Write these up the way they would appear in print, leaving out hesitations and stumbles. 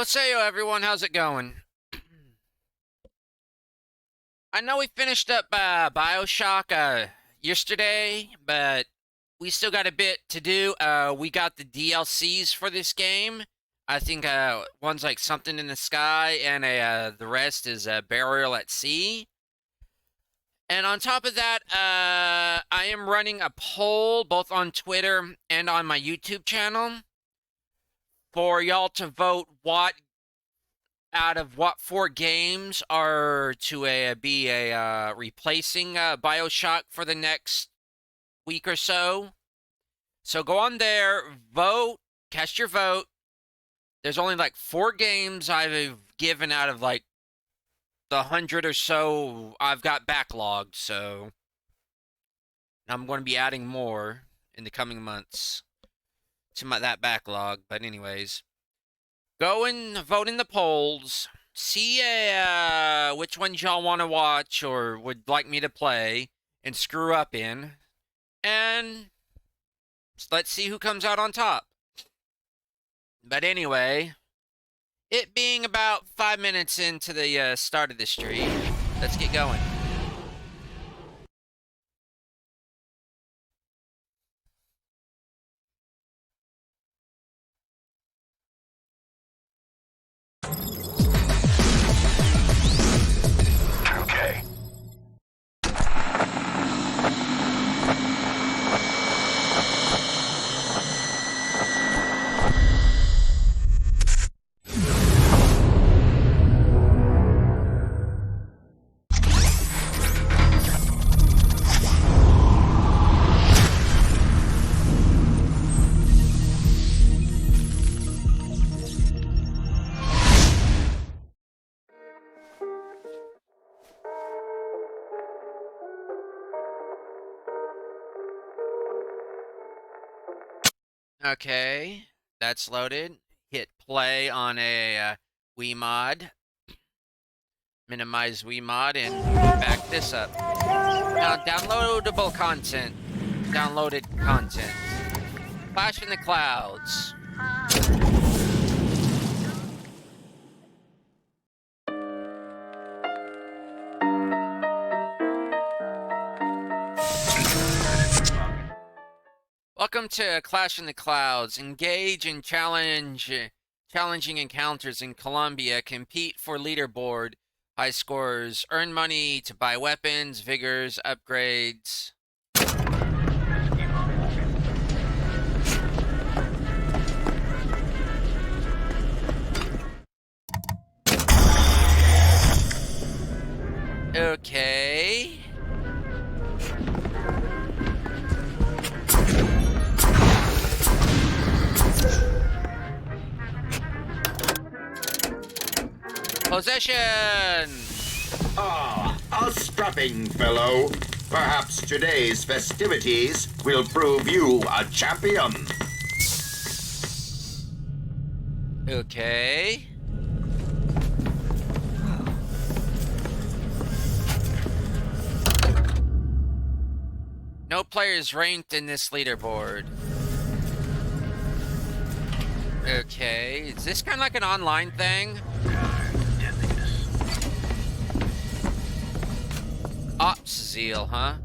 Oseyo, everyone, how's it going? I know we finished up Bioshock yesterday, but we still got a bit to do. We got the DLCs for this game. I think one's like Something in the Sky, and the rest is Burial at Sea. And on top of that, I am running a poll both on Twitter and on my YouTube channel for y'all to vote what out of what 4 games are to be replacing Bioshock for the next week or so. So go on there, vote, cast your vote. There's only like 4 games I've given out of like the 100 or so I've got backlogged, so I'm going to be adding more in the coming months to that backlog. But anyways, go and vote in the polls. See which ones y'all want to watch or would like me to play and screw up in. And let's see who comes out on top. But anyway, it being about 5 minutes into the start of the stream, let's get going. Okay. Okay, that's loaded. Hit play on a Wiimod. Minimize Wiimod and back this up. Now, downloadable content. Downloaded content. Flash in the Clouds. Welcome to Clash in the Clouds. Engage in challenging encounters in Colombia. Compete for leaderboard. High scores. Earn money to buy weapons, vigors, upgrades. Okay. Possession! Ah, a strapping fellow. Perhaps today's festivities will prove you a champion. Okay. No players ranked in this leaderboard. Okay, is this kind of like an online thing? Ops zeal, huh?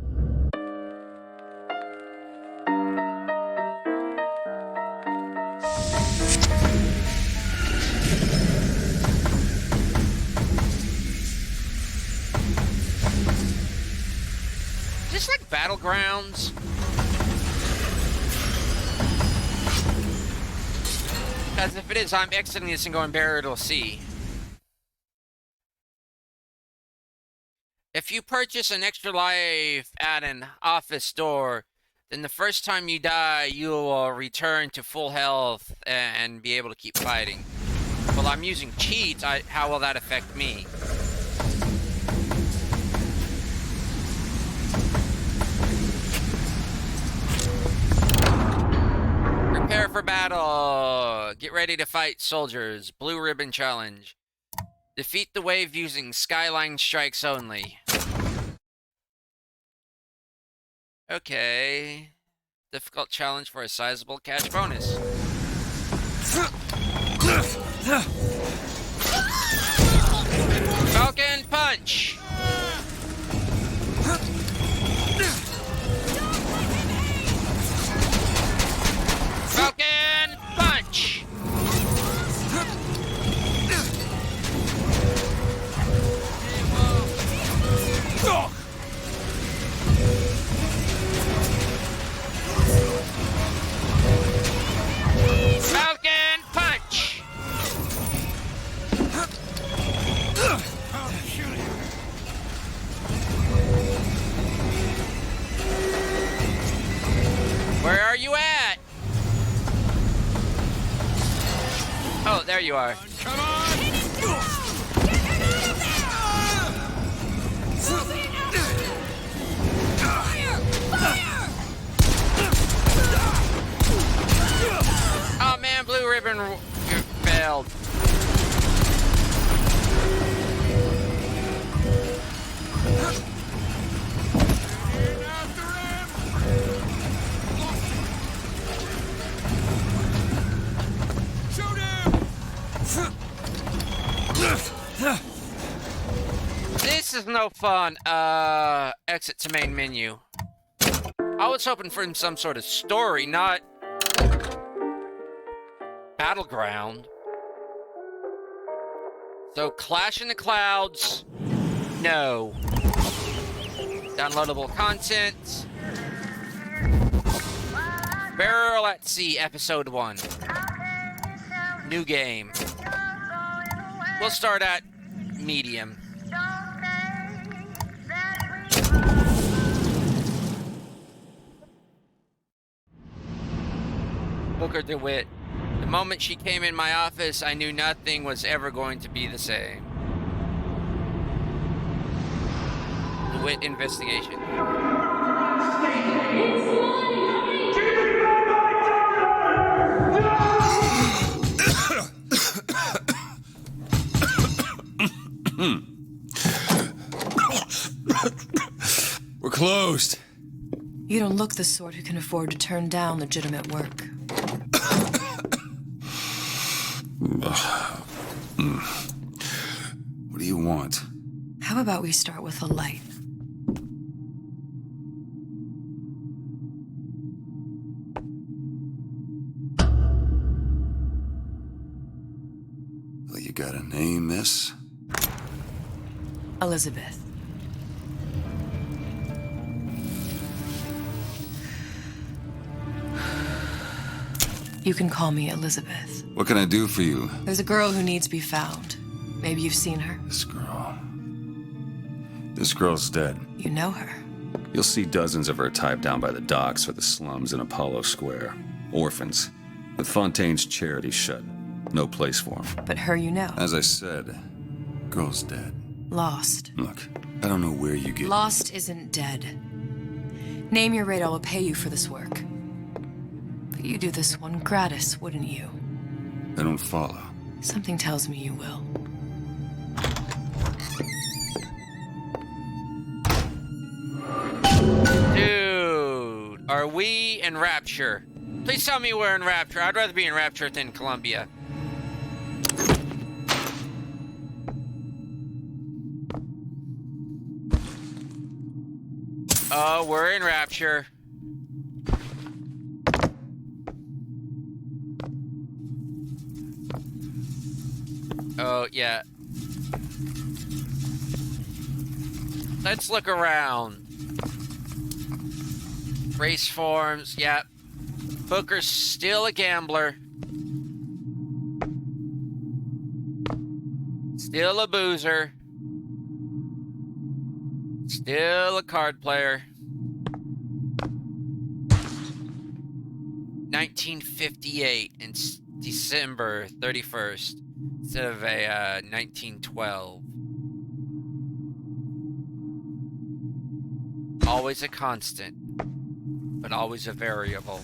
Is this like Battlegrounds? Because if it is, I'm exiting this and going Burial Sea. If you purchase an extra life at an office store, then the first time you die, you will return to full health and be able to keep fighting. Well, I'm using cheats. How will that affect me? Prepare for battle. Get ready to fight soldiers. Blue Ribbon Challenge. Defeat the wave using skyline strikes only. Okay. Difficult challenge for a sizable cash bonus. there you are. Come on! Oh man, Blue Ribbon failed. This is no fun. Exit to main menu. I was hoping for some sort of story, not battleground. So, Clash in the Clouds. No. Downloadable content. Barrel at Sea, Episode 1. New game. We'll start at medium. Booker DeWitt. The moment she came in my office, I knew nothing was ever going to be the same. DeWitt investigation. We're closed. You don't look the sort who can afford to turn down legitimate work. What do you want? How about we start with a light? Well, you got a name, miss? Elizabeth. You can call me Elizabeth. What can I do for you? There's a girl who needs to be found. Maybe you've seen her. This girl's dead. You know her. You'll see dozens of her typed down by the docks or the slums in Apollo Square. Orphans. With Fontaine's charity shut. No place for them. But her you know. As I said, girl's dead. Lost. Look, I don't know where you get... Lost isn't dead. Name your rate, I will pay you for this work. But you do this one gratis, wouldn't you? I don't follow. Something tells me you will. Dude, are we in Rapture? Please tell me we're in Rapture. I'd rather be in Rapture than Columbia. Oh, we're in Rapture. Oh, yeah. Let's look around. Race forms, yep. Booker's still a gambler. Still a boozer. Still a card player. 1958 and December 31st instead of a 1912. Always a constant, but always a variable.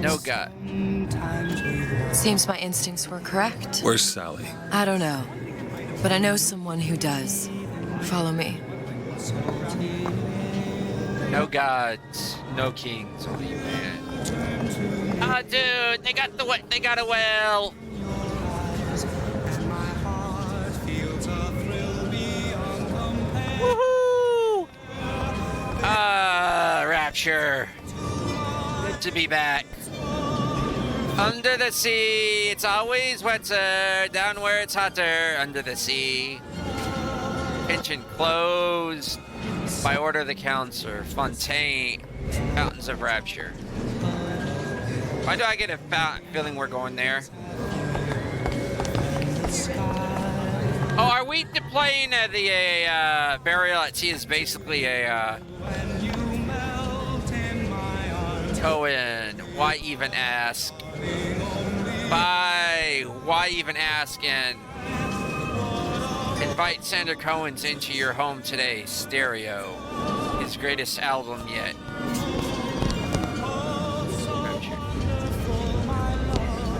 No gut. Seems my instincts were correct. Where's Sally? I don't know, but I know someone who does. Follow me. No gods, no kings, only man. Oh, dude, they got a well. Woohoo! Rapture. Good to be back. Under the sea, it's always wetter. Down where it's hotter, under the sea. Pension closed by order of the counselor. Fontaine, Fountains of Rapture. Why do I get a feeling we're going there? Oh, are we deploying the burial at sea is basically a Cohen? Why even ask? Why even ask and invite Sander Cohen's into your home today? Stereo, his greatest album yet.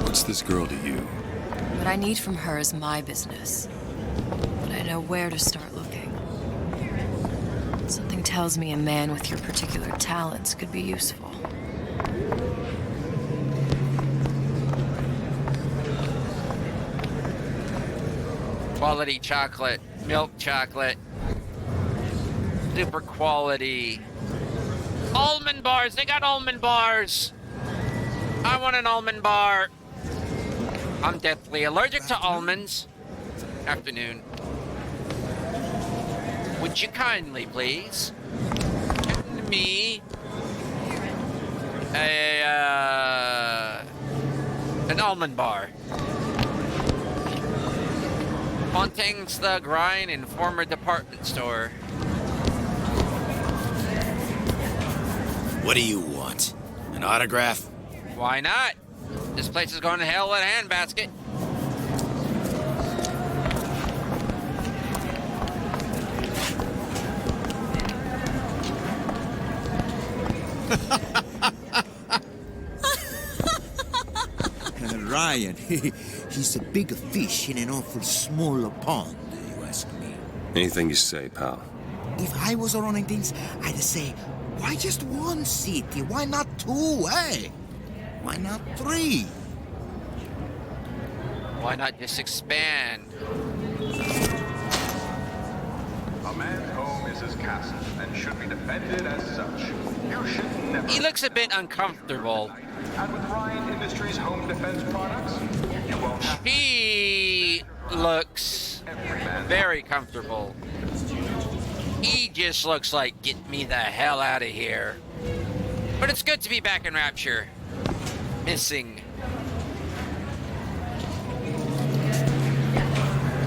What's this girl to you? What I need from her is my business. But I know where to start looking. Something tells me a man with your particular talents could be useful. Quality chocolate, milk chocolate, super quality. Almond bars, they got almond bars. I want an almond bar. I'm deathly allergic to almonds. Afternoon. Would you kindly, please, get me an almond bar? Fontaine's the Grind and former department store. What do you want? An autograph? Why not? This place is going to hell in a handbasket. Ryan, he's a big fish in an awful small pond, you ask me. Anything you say, pal. If I was running things, I'd say, why just one city? Why not two, eh? Why not three? Why not just expand? A man's home is his castle and should be defended as such. You should never... He looks a bit uncomfortable. And with Ryan Industries home defense products, you won't have He looks very comfortable. He just looks like, get me the hell out of here. But it's good to be back in Rapture. Missing.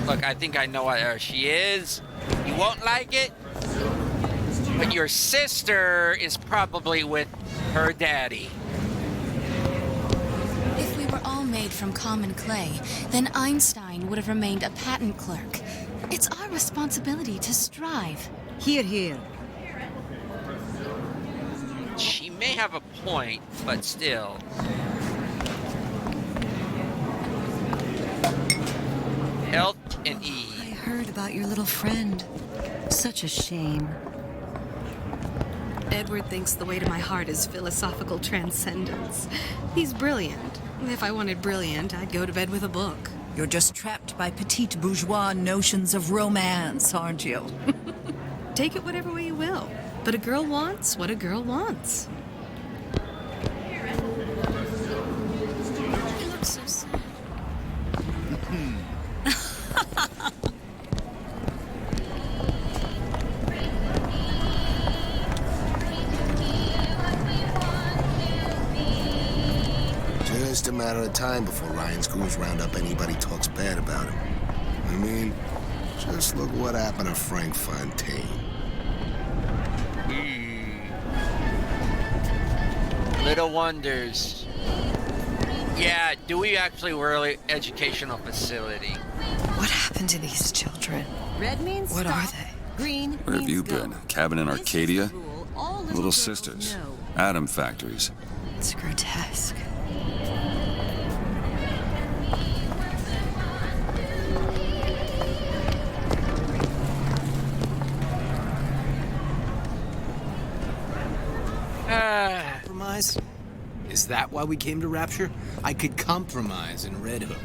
Look, I think I know what she is. You won't like it. But your sister is probably with her daddy. If we were all made from common clay, then Einstein would have remained a patent clerk. It's our responsibility to strive. Here, here. She may have a point, but still. Health and E. I heard about your little friend. Such a shame. Edward thinks the way to my heart is philosophical transcendence. He's brilliant. If I wanted brilliant, I'd go to bed with a book. You're just trapped by petite bourgeois notions of romance, aren't you? Take it whatever way you will. But a girl wants what a girl wants. He looks so sad. Just a matter of time before Ryan's goons round up anybody talks bad about him. I mean, just look what happened to Frank Fontaine. Little wonders. Yeah, Dewey actually were an educational facility. What happened to these children? Red means What stop. are they? Green Where have means you go. been? Cabin in This is Arcadia? the rule. All Little girls sisters. know. Atom factories. It's grotesque. Compromise? Is that why we came to Rapture? I could compromise in Red Hook.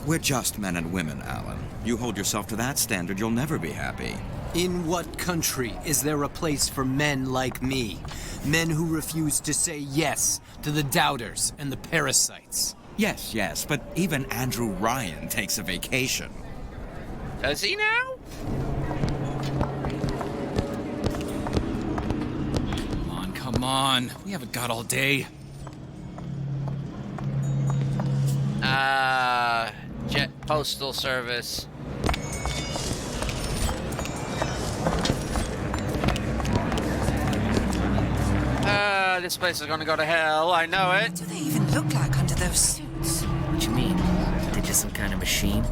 We're just men and women, Alan. You hold yourself to that standard, you'll never be happy. In what country is there a place for men like me? Men who refuse to say yes to the doubters and the parasites. Yes, but even Andrew Ryan takes a vacation. Does he now? Come on. We haven't got all day. Jet Postal Service. this place is gonna go to hell. I know it. What do they even look like under those suits? What you mean? They just some kind of machine?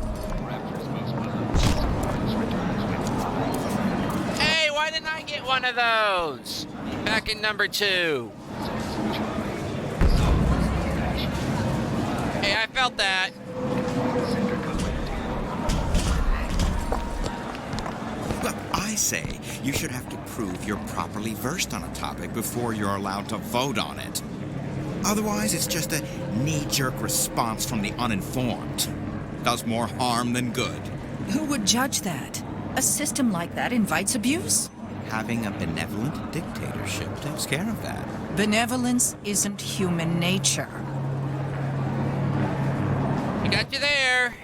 Hey, why didn't I get one of those? Back in number 2. Hey, I felt that. Look, I say you should have to prove you're properly versed on a topic before you're allowed to vote on it. Otherwise, it's just a knee-jerk response from the uninformed. Does more harm than good. Who would judge that? A system like that invites abuse? Having a benevolent dictatorship takes care of that. Benevolence isn't human nature. I got you there.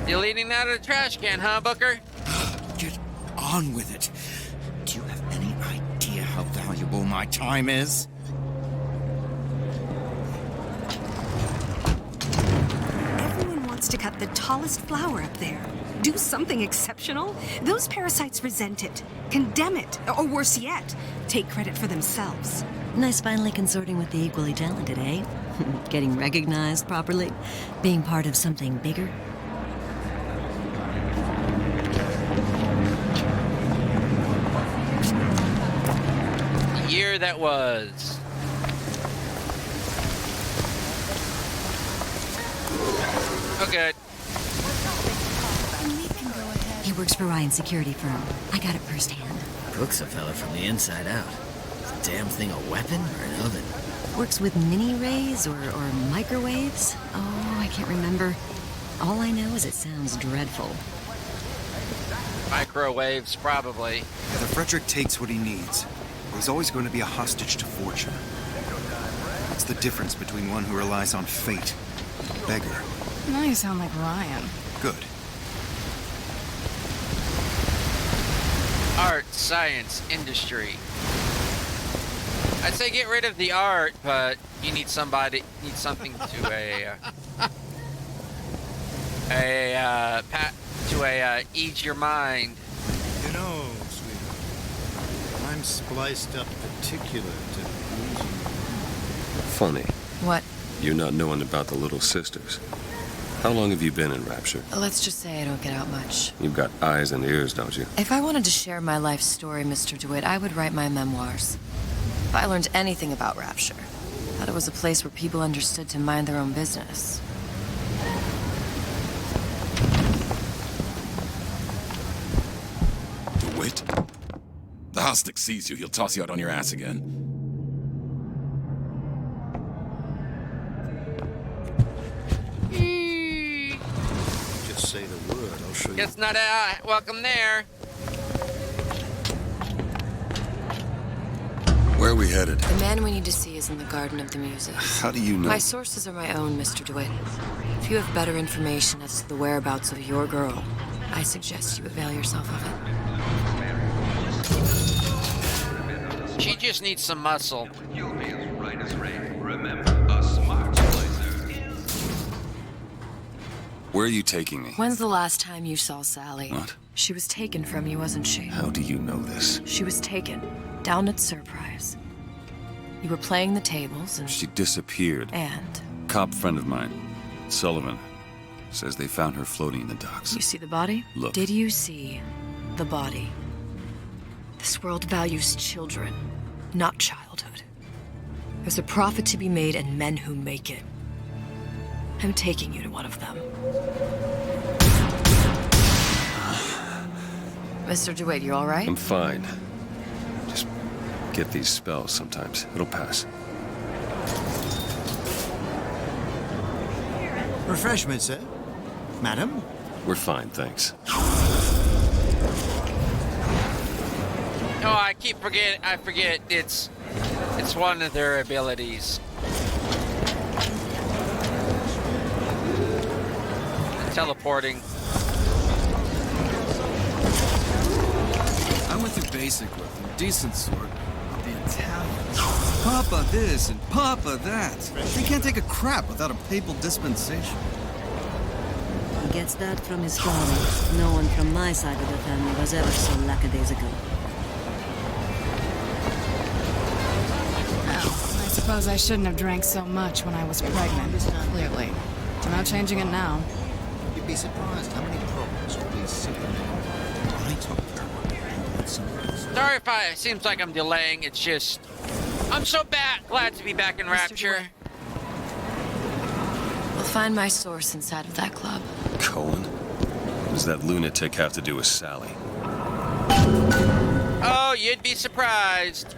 Deleting that of the trash can, huh, Booker? Get on with it. Do you have any idea how valuable my time is? Everyone wants to cut the tallest flower up there. Do something exceptional. Those parasites resent it, condemn it, or worse yet, take credit for themselves. Nice finally consorting with the equally talented, eh? Getting recognized properly? Being part of something bigger? The year that was. Oh, good. He works for Ryan's security firm. I got it firsthand. Cooks a fella from the inside out. Is the damn thing a weapon or an oven? Works with mini rays or microwaves? Oh, I can't remember. All I know is it sounds dreadful. Microwaves, probably. Either Frederick takes what he needs, or he's always going to be a hostage to fortune. That's the difference between one who relies on fate and a beggar. Now you sound like Ryan. Good. Art, science, industry. I'd say get rid of the art, but you need something to ease your mind. You know, sweetheart, I'm spliced up particular to losing. Funny. What? You not knowing about the Little Sisters. How long have you been in Rapture? Let's just say I don't get out much. You've got eyes and ears, don't you? If I wanted to share my life story, Mr. DeWitt, I would write my memoirs. If I learned anything about Rapture, I thought it was a place where people understood to mind their own business. DeWitt? The Hostic sees you, he'll toss you out on your ass again. Just say the word, I'll show you. Guess not welcome there. Where are we headed? The man we need to see is in the Garden of the Muses. How do you know? My sources are my own, Mr. DeWitt. If you have better information as to the whereabouts of your girl, I suggest you avail yourself of it. She just needs some muscle. You'll be as right as rain. Remember, a smart blazer. Where are you taking me? When's the last time you saw Sally? What? She was taken from you, wasn't she? How do you know this? She was taken. Down at Surprise. You were playing the tables and... She disappeared. And? Cop friend of mine, Sullivan, says they found her floating in the docks. You see the body? Look. Did you see the body? This world values children, not childhood. There's a profit to be made and men who make it. I'm taking you to one of them. Mr. DeWitt, you all right? I'm fine. Just get these spells sometimes. It'll pass. Refreshments, sir? Madam? We're fine, thanks. Oh, I forget it's one of their abilities. Teleporting. I went through basic with them, decent sort. The Italians. Papa this and Papa that. They can't take a crap without a papal dispensation. He gets that from his father. No one from my side of the family was ever so lackadaisical. suppose I shouldn't have drank so much when I was pregnant, clearly. No changing it now. You'd be surprised how many problems all these supermen. I told her. Sorry if it seems like I'm delaying. It's just I'm so glad to be back in Rapture. I'll find my source inside of that club. Cohen? What does that lunatic have to do with Sally? Oh, you'd be surprised.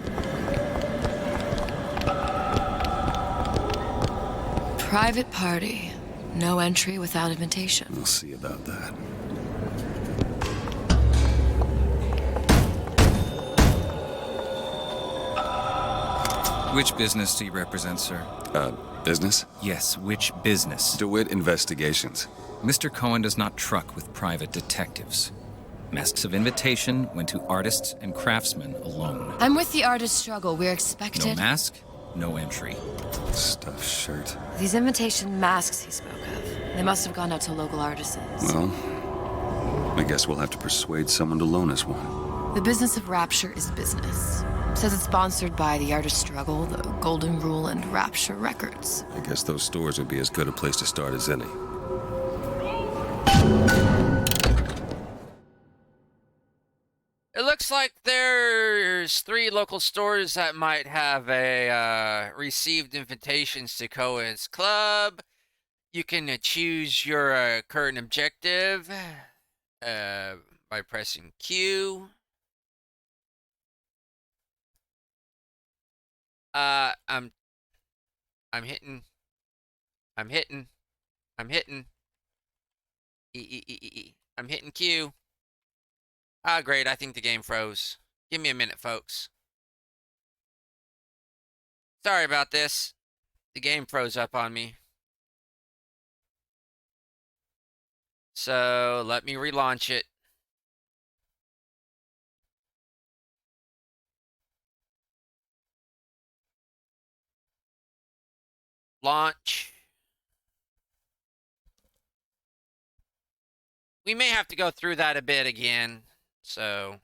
Private party. No entry without invitation. We'll see about that. Which business do you represent, sir? Business? Yes, which business? DeWitt Investigations. Mr. Cohen does not truck with private detectives. Masks of invitation went to artists and craftsmen alone. I'm with the artist struggle. We're expected. No mask, no entry. Stuffed shirt. These invitation masks he spoke of. They must have gone out to local artisans. Well, I guess we'll have to persuade someone to loan us one. The business of Rapture is business. Says it's sponsored by the Artist Struggle, the Golden Rule, and Rapture Records. I guess those stores would be as good a place to start as any. It looks like there's 3 local stores that might have a received invitations to Cohen's Club. You can choose your current objective by pressing Q. I'm hitting. I'm hitting Q. Ah, great. I think the game froze. Give me a minute, folks. Sorry about this. The game froze up on me. So, let me relaunch it. Launch. We may have to go through that a bit again. So,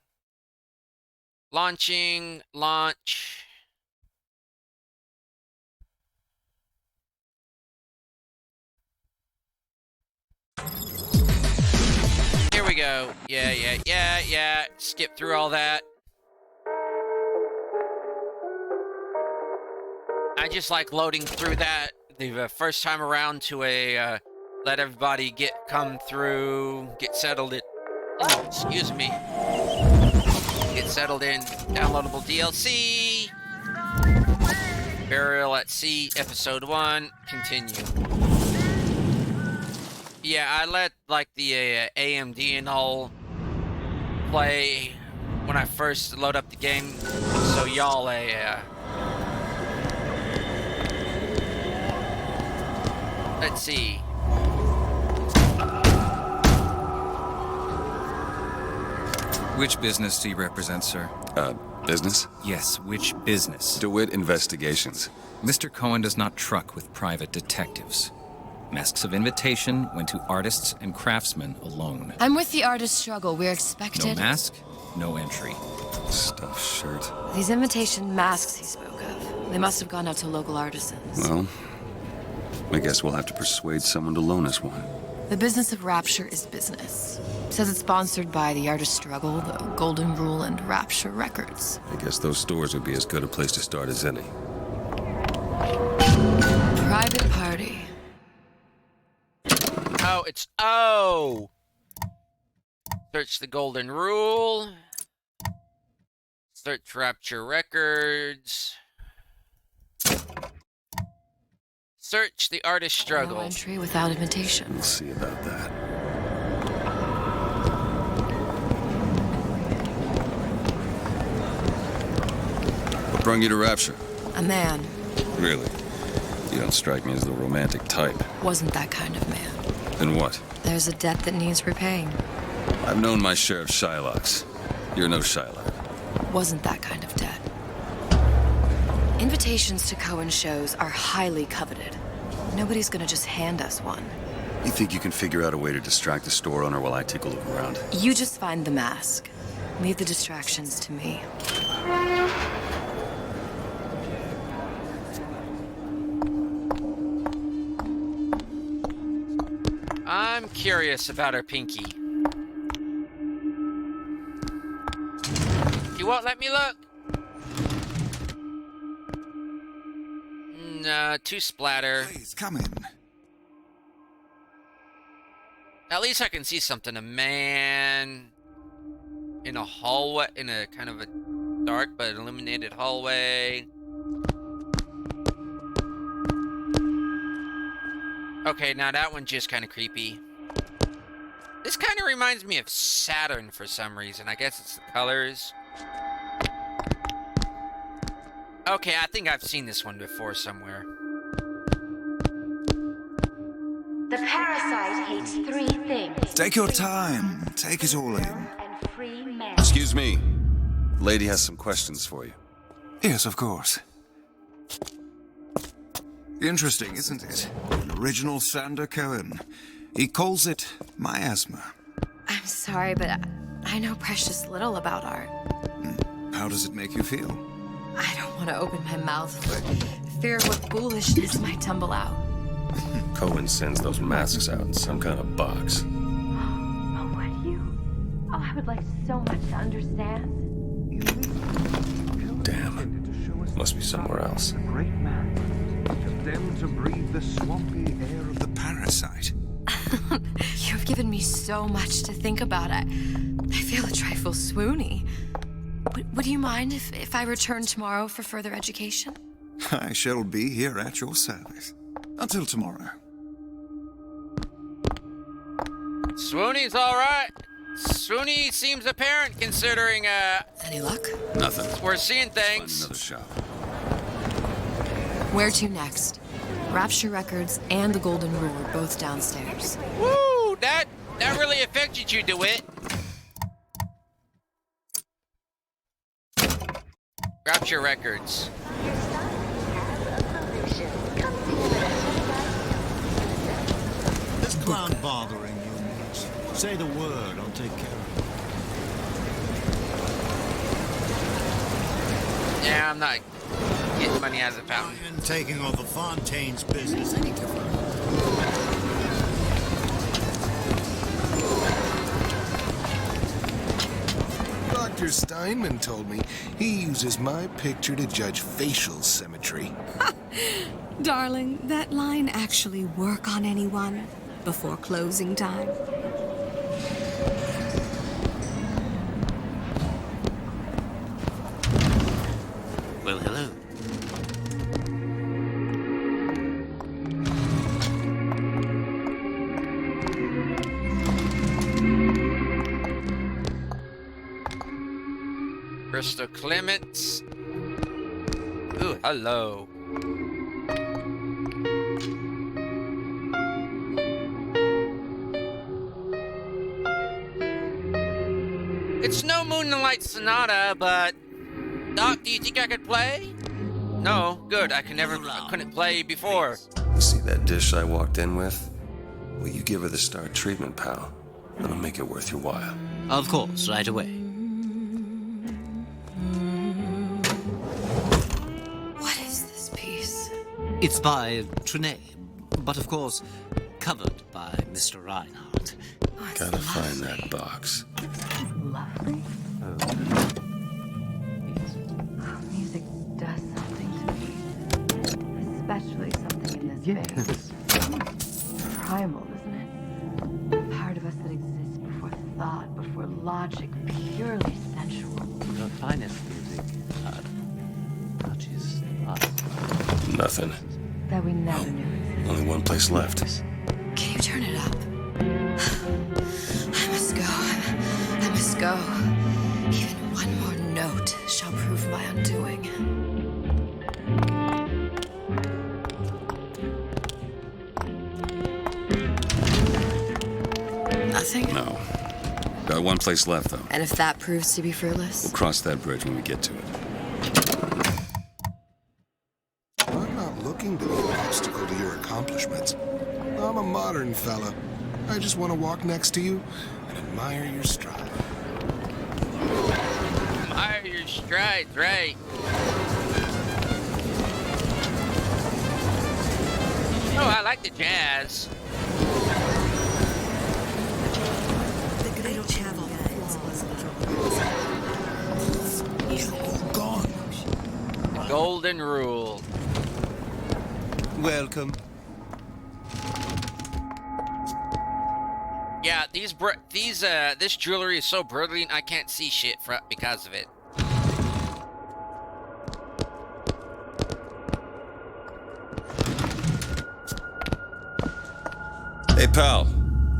launching, launch. Here we go. Yeah. Skip through all that. I just like loading through that the first time around to let everybody come through, get settled in. Oh, excuse me. Get settled in. Downloadable DLC. Burial at Sea, Episode 1. Continue. Yeah, I let like the AMD and all play when I first load up the game, so y'all let's see. Which business do you represent, sir? Business? Yes, which business? DeWitt Investigations. Mr. Cohen does not truck with private detectives. Masks of invitation went to artists and craftsmen alone. I'm with the Artist Struggle. We're expected. No mask, no entry. Stuffed shirt. These invitation masks he spoke of. They must have gone out to local artisans. Well, I guess we'll have to persuade someone to loan us one. The business of Rapture is business. Says it's sponsored by the Artist Struggle, the Golden Rule, and Rapture Records. I guess those stores would be as good a place to start as any. Private party. Oh, it's O. Search the Golden Rule. Search Rapture Records. Search the Artist Struggle. No entry without invitation. We'll see about that. What brought you to Rapture? A man. Really? You don't strike me as the romantic type. Wasn't that kind of man. Then what? There's a debt that needs repaying. I've known my share of Shylocks. You're no Shylock. Wasn't that kind of debt. Invitations to Cohen shows are highly coveted. Nobody's gonna just hand us one. You think you can figure out a way to distract the store owner while I take a look around? You just find the mask. Leave the distractions to me. I'm curious about her pinky. You won't let me look? No, too splatter. Please, come in. At least I can see something. A man in a hallway, in a kind of a dark but illuminated hallway. Okay, now that one's just kind of creepy. This kind of reminds me of Saturn for some reason. I guess it's the colors. Okay, I think I've seen this one before somewhere. The parasite hates 3 things. Take your time. Take it all in. And free men. Excuse me. The lady has some questions for you. Yes, of course. Interesting, isn't it? An original Sander Cohen. He calls it miasma. I'm sorry, but I know precious little about art. How does it make you feel? I don't want to open my mouth for fear of what foolishness might tumble out. Cohen sends those masks out in some kind of box. Oh, would you? Oh, I would like so much to understand. Damn. Must be somewhere else. Great man. Condemned to breathe the swampy air of the parasite. You've given me so much to think about. I feel a trifle swoony. Would you mind if I return tomorrow for further education? I shall be here at your service. Until tomorrow. Swoony's alright. Swoony seems apparent considering, Any luck? Nothing. we're seeing things. Find another shop. Where to next? Rapture Records and the Golden Rule are both downstairs. Woo! That really affected you, DeWitt. Rapture Records. This clown bothering you, Mitch. Say the word, I'll take care of it. Yeah, I'm not getting money out of the fountain. And taking over Fontaine's business any different. Dr. Steinman told me he uses my picture to judge facial symmetry. Darling, that line actually work on anyone before closing time? Well, hello. Crystal Clements. Ooh, hello. It's no Moonlight Sonata, but Doc, do you think I could play? No, good. I couldn't play before. You see that dish I walked in with? Will you give her the star treatment, pal? That'll make it worth your while. Of course, right away. What is this piece? It's by Trenet, but of course, covered by Mr. Reinhardt. Gotta find that box. Lovely. Music does something to me. Especially something in this space. Primal, isn't it? A part of us that exists before thought, before logic, purely sensual. The finest music touches us. Nothing. That we never knew existed. Only one place left. Can you turn it up? I must go. I must go. Even one more note shall prove my undoing. Nothing? No. Got one place left, though. And if that proves to be fruitless? We'll cross that bridge when we get to it. I'm not looking to be an obstacle to your accomplishments. I'm a modern fella. I just want to walk next to you and admire your stride. Admire your strides, right? Oh, I like the jazz. golden rule. Welcome. Yeah, this jewelry is so brilliant I can't see shit because of it. Hey, pal.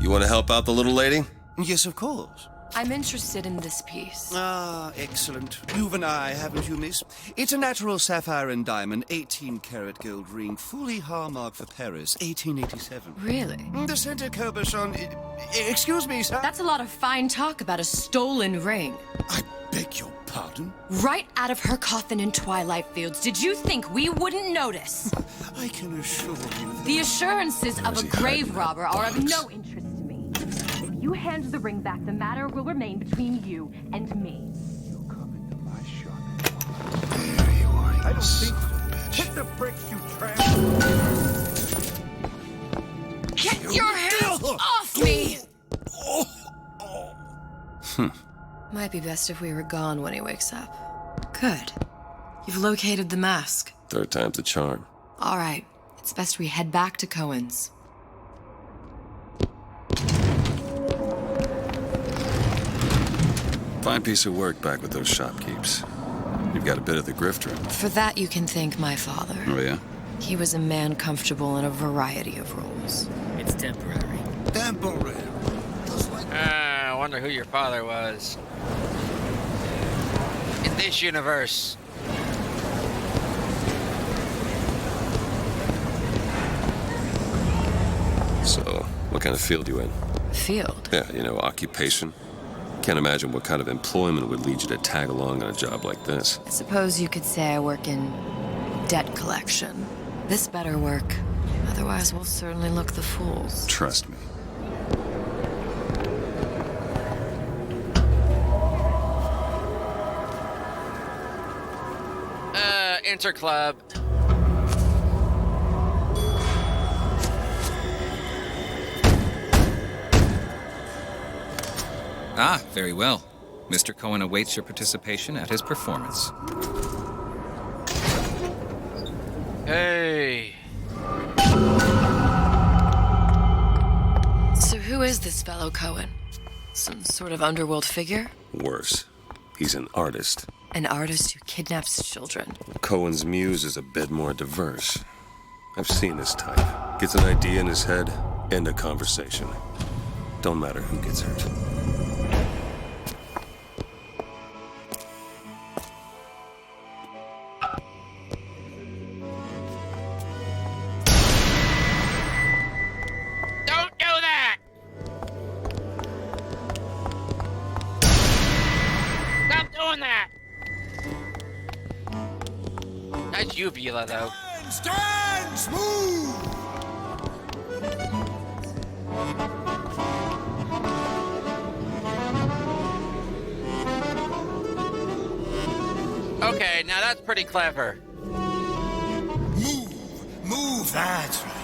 You want to help out the little lady? Yes, of course. I'm interested in this piece. Ah, excellent. You've an eye, haven't you, miss? It's a natural sapphire and diamond, 18-karat gold ring, fully hallmarked for Paris, 1887. Really? The center cabochon... Excuse me, sir? That's a lot of fine talk about a stolen ring. I beg your pardon? Right out of her coffin in Twilight Fields. Did you think we wouldn't notice? I can assure you that... The assurances of a grave robber are of no interest to me. If you hand the ring back, the matter will remain between you and me. You'll come into my shop. There you are, I don't think so. Hit the bricks, you tramp! Get your hands off me! Might be best if we were gone when he wakes up. Good. You've located the mask. Third time's the charm. All right. It's best we head back to Cohen's. Fine piece of work back with those shopkeepers. You've got a bit of the grifter. For that, you can thank my father. Oh, yeah? He was a man comfortable in a variety of roles. It's temporary. Temporary. I wonder who your father was. In this universe. So, what kind of field you in? Field? Yeah, occupation. Can't imagine what kind of employment would lead you to tag along on a job like this. I suppose you could say I work in debt collection. This better work. Otherwise, we'll certainly look the fools. Trust me. Enter club. Ah, very well. Mr. Cohen awaits your participation at his performance. Hey. So who is this fellow Cohen? Some sort of underworld figure? Worse. He's an artist. An artist who kidnaps children. Cohen's muse is a bit more diverse. I've seen this type. Gets an idea in his head, end a conversation. Don't matter who gets hurt. Don't do that! Stop doing that! That's you, Vila, though. Stand smooth! Okay, now that's pretty clever. Move, that's right.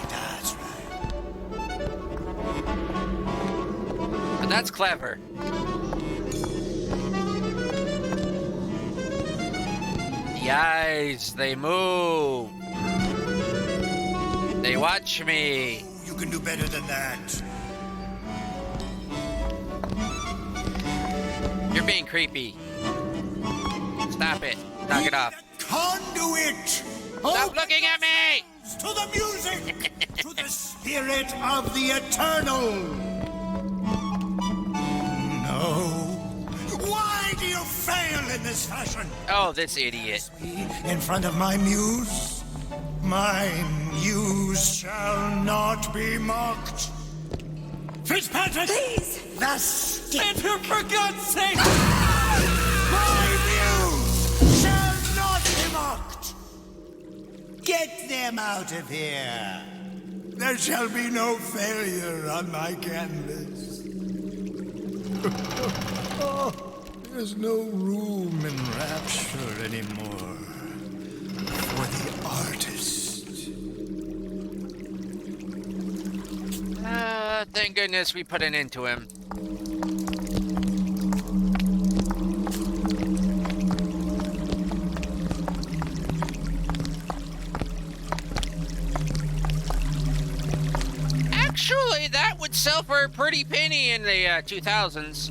But that's clever. The eyes, they move. They watch me. You can do better than that. You're being creepy. Stop it. Knock it off. Conduit! Stop looking at me! To the music! To the spirit of the eternal! No. Why do you fail in this fashion? Oh, this idiot. In front of my muse? My muse shall not be mocked. Fitzpatrick! Please! The stick! Enter, for God's sake! My muse shall not be mocked! Get them out of here! There shall be no failure on my canvas. Oh, there's no room in Rapture anymore for the artist. Thank goodness we put an end to him. Actually, that would sell for a pretty penny in the 2000s.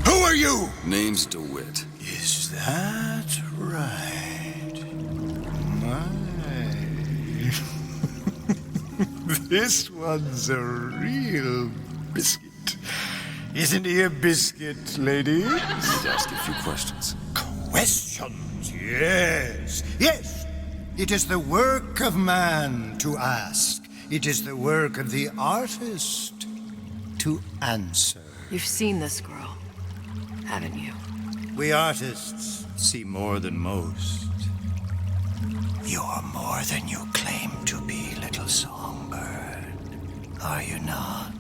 Who are you? Name's DeWitt. Is that right? My. This one's a real biscuit. Isn't he a biscuit, lady? I need to ask you a few questions. Questions, yes. Yes. It is the work of man to ask. It is the work of the artist to answer. You've seen this girl, haven't you? We artists see more than most. You're more than you claim to be, little songbird. Are you not?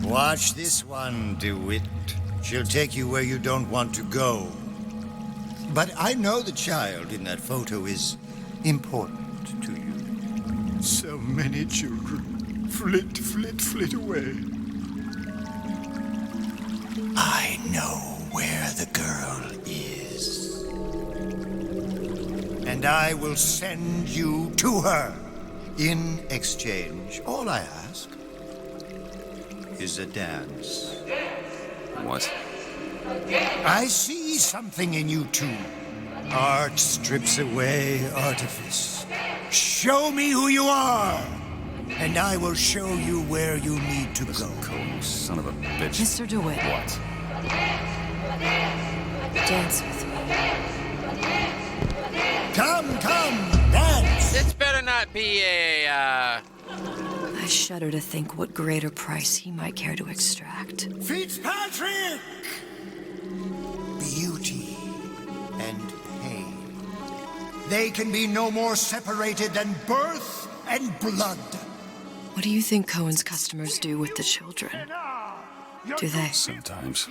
Watch this one, DeWitt. She'll take you where you don't want to go. But I know the child in that photo is important to you. So many children flit, flit, flit away. I know where the girl is. And I will send you to her. In exchange, all I ask is a dance. What? I see something in you two. Art strips away artifice. Show me who you are, and I will show you where you need to go. Cold son of a bitch. Mr. DeWitt. What? Dance with me. Come, dance! This better not be a, I shudder to think what greater price he might care to extract. Fitzpatrick! Beauty and pain. They can be no more separated than birth and blood. What do you think Cohen's customers do with the children? Do they? Sometimes.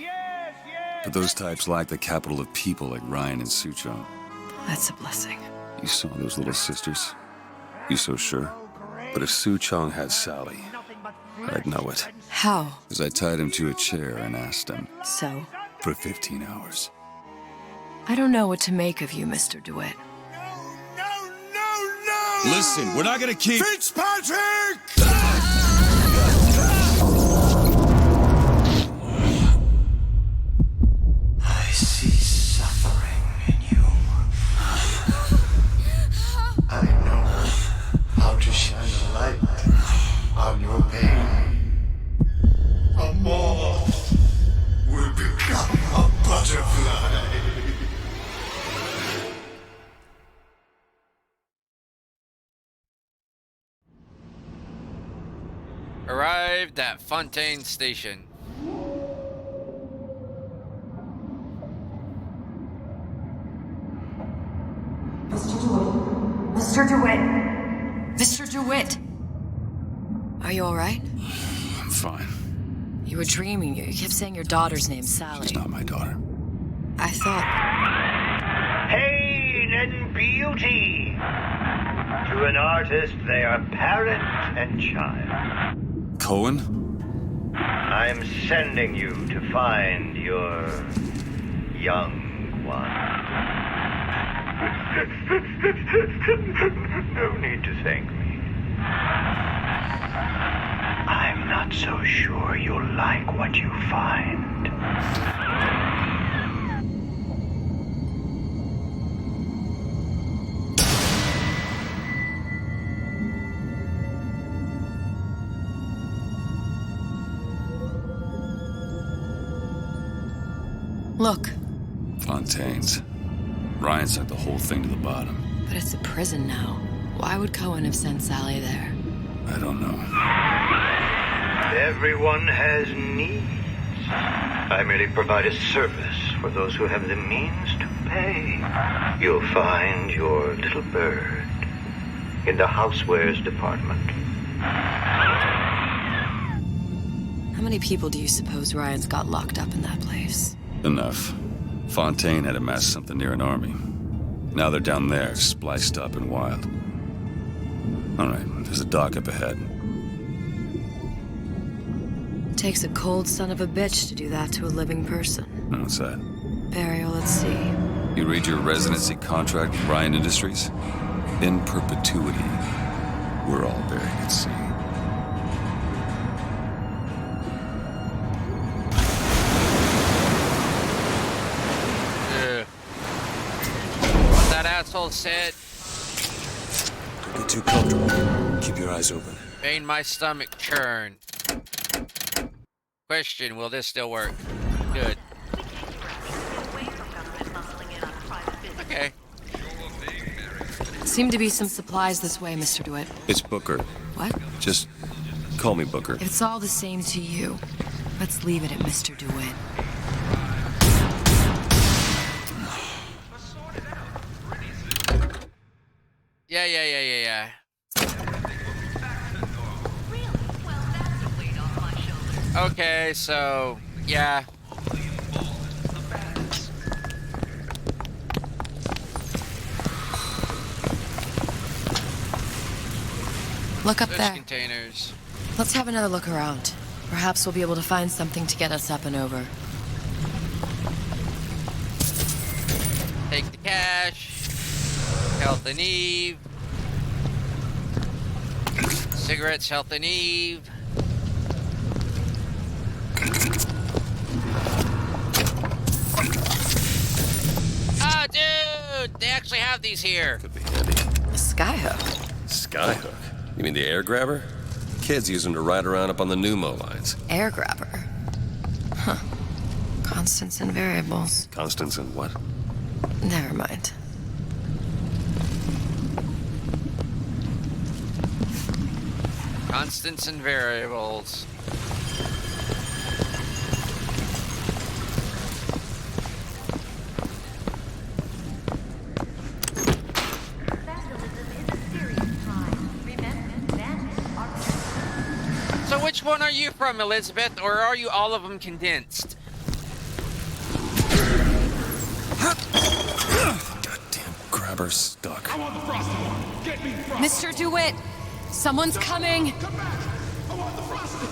But those types lack the capital of people like Ryan and Suchong. That's a blessing. You saw those little sisters? You so sure? But if Suchong had Sally, I'd know it. How? Because I tied him to a chair and asked him. So? For 15 hours. I don't know what to make of you, Mr. DeWitt. No! Listen, we're not gonna keep... Fitzpatrick! I see suffering in you. I know how to shine a light on your pain. A moth will become a butterfly. arrived at Fontaine Station. Mr. DeWitt! Mr. DeWitt! Are you alright? I'm fine. You were dreaming. You kept saying your daughter's name, Sally. She's not my daughter. I thought... Pain and beauty! To an artist, they are parent and child. Cohen? I'm sending you to find your young one. No need to thank me. I'm not so sure you'll like what you find. Look. Fontaine's. Ryan sent the whole thing to the bottom. But it's a prison now. Why would Cohen have sent Sally there? I don't know. Everyone has needs. I merely provide a service for those who have the means to pay. You'll find your little bird in the housewares department. How many people do you suppose Ryan's got locked up in that place? Enough. Fontaine had amassed something near an army. Now they're down there, spliced up and wild. All right, there's a dock up ahead. Takes a cold son of a bitch to do that to a living person. What's that? Burial at sea. You read your residency contract with Ryan Industries? In perpetuity. We're all buried at sea. What that asshole said. Don't get too comfortable. Keep your eyes open. Made my stomach churn. Question, will this still work? Good. Okay. Seem to be some supplies this way, Mr. DeWitt. It's Booker. What? Just call me Booker. If it's all the same to you, let's leave it at Mr. DeWitt. Yeah. Okay, so, yeah. Look up Fish there. Containers. Let's have another look around. Perhaps we'll be able to find something to get us up and over. Take the cash. Health and Eve. Cigarettes, Health and Eve. Ah, dude! They actually have these here. Could be handy. A skyhook. Skyhook? You mean the air grabber? Kids use them to ride around up on the pneumo lines. Air grabber. Huh. Constants and variables. Constants and what? Never mind. Constants and variables. So which one are you from, Elizabeth, or are you all of them condensed? Goddamn grabber stuck. I want the frosted one. Get me frosted. Mr. DeWitt! Someone's coming! Come back. I want the frosted.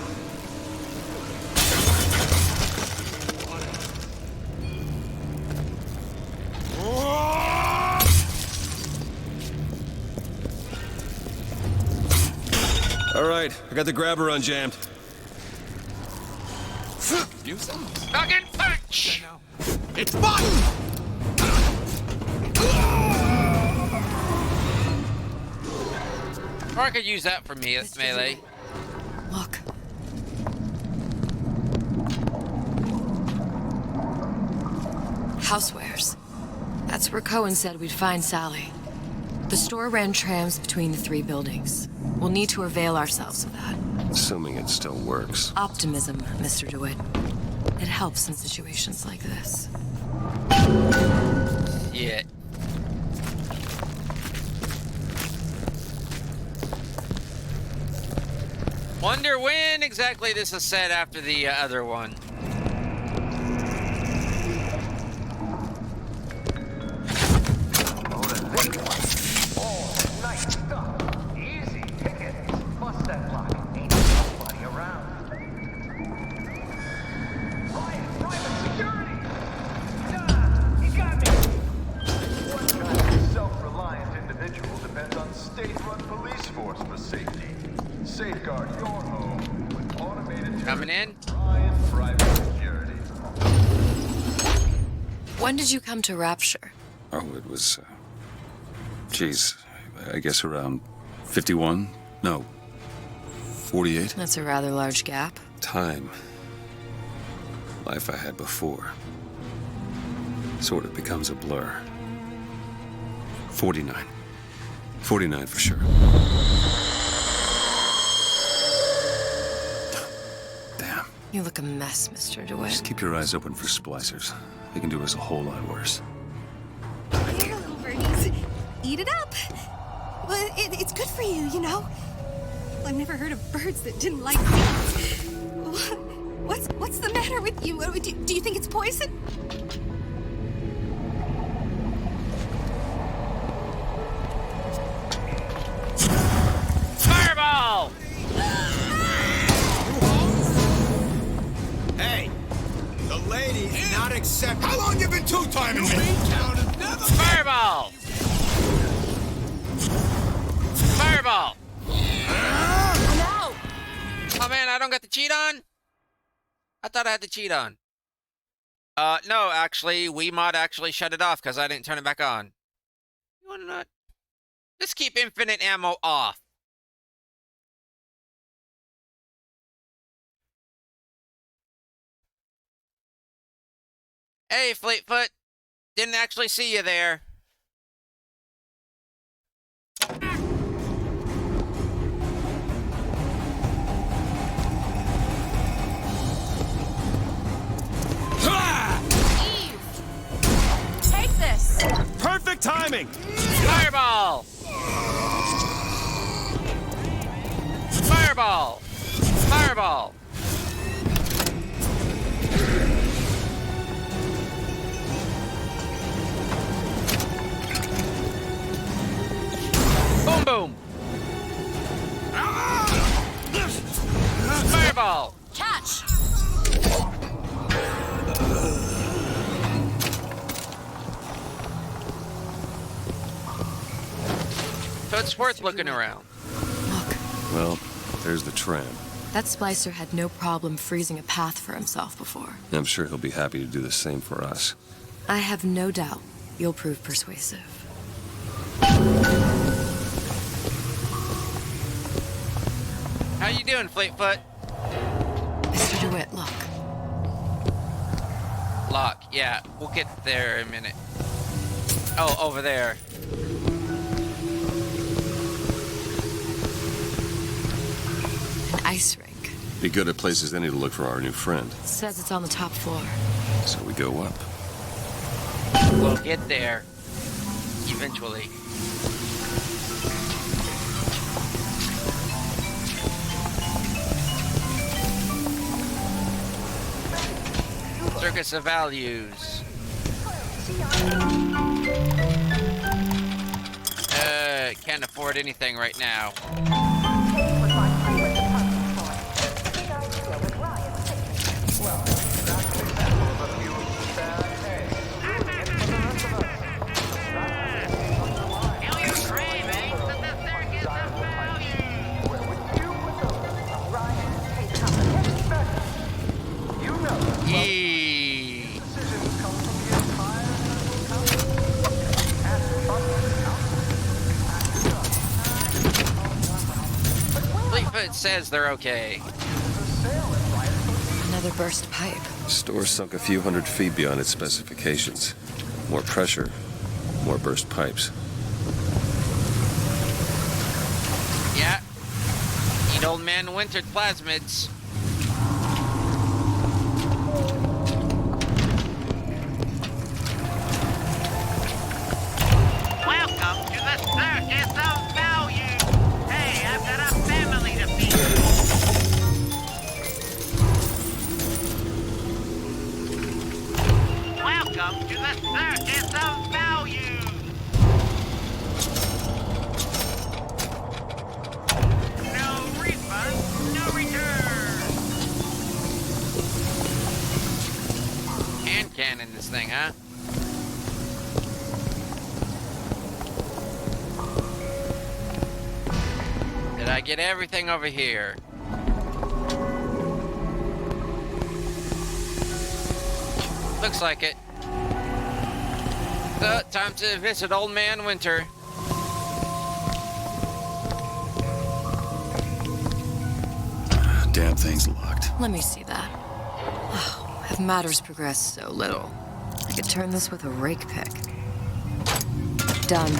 All right, I got the grabber unjammed. Use them. Fucking punch! It's fun! Or I could use that for me, melee. Look. Housewares. That's where Cohen said we'd find Sally. The store ran trams between the three buildings. We'll need to avail ourselves of that. Assuming it still works. Optimism, Mr. DeWitt. It helps in situations like this. Yeah. Wonder when exactly this is set after the other one. Safeguard your home with automated coming in. Private security. When did you come to Rapture? Oh, it was, geez, I guess around 51? No, 48? That's a rather large gap. Time. Life I had before. Sort of becomes a blur. 49. 49 for sure. Damn. You look a mess, Mr. DeWitt. Just keep your eyes open for splicers. They can do us a whole lot worse. Here, little birdies. Eat it up. Well, it's good for you, you know. I've never heard of birds that didn't like seeds. What's the matter with you? Do you think it's poison? Fireball! Hey, the lady's not accepted. How long you been two-timing me? Fireball! Fireball! Oh man, I don't got the cheat on? I thought I had the cheat on. No, actually, Wiimote actually shut it off because I didn't turn it back on. You wanna not? Let's keep infinite ammo off. Hey, Fleetfoot. Didn't actually see you there. Take this! Perfect timing! Fireball! Fireball! Fireball! Boom boom! Fireball! Catch! So it's worth looking around. Well, there's the tram. That splicer had no problem freezing a path for himself before. I'm sure he'll be happy to do the same for us. I have no doubt you'll prove persuasive. How you doing, Fleetfoot? Mr. DeWitt, look. Lock, yeah. We'll get there in a minute. Oh, over there. An ice rink. Be good at places any to look for our new friend. It says it's on the top floor. So we go up. We'll get there. Eventually. Circus of Values. Can't afford anything right now. Fleetfoot says they're okay. Another burst pipe. Store sunk a few hundred feet beyond its specifications. More pressure, more burst pipes. Yeah. Eat old man wintered plasmids. Welcome to the Circus of Value. Hey, I've got a family to feed. Welcome to the Circus of Value. No refund, no return. Hand cannon this thing, huh? Did I get everything over here? Looks like it. So, time to visit Old Man Winter. Damn thing's locked. Let me see that. Oh, have matters progressed so little? I could turn this with a rake pick. Done.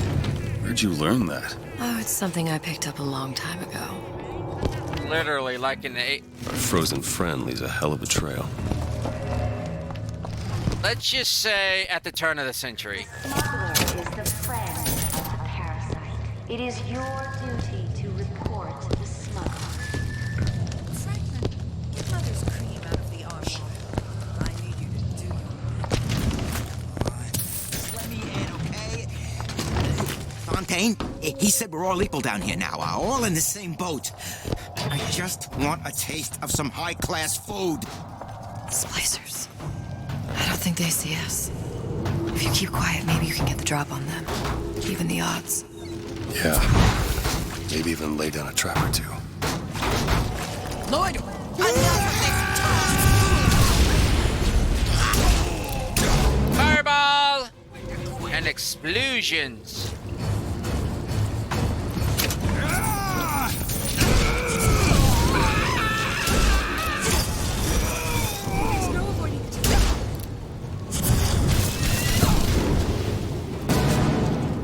Where'd you learn that? Oh, it's something I picked up a long time ago. Literally, like in the... Our frozen friend leaves a hell of a trail. Let's just say at the turn of the century. Smuggler is the friend of the parasite. It is your duty to report the smuggler. Franklin, get Mother's cream out of the armor. I need you to do your... Let me in, okay? Fontaine, he said we're all equal down here now, all in the same boat. I just want a taste of some high-class food. Splicers. I don't think they see us. If you keep quiet, maybe you can get the drop on them. Even the odds. Yeah. Maybe even lay down a trap or two. Lloyd, Fireball and explosions.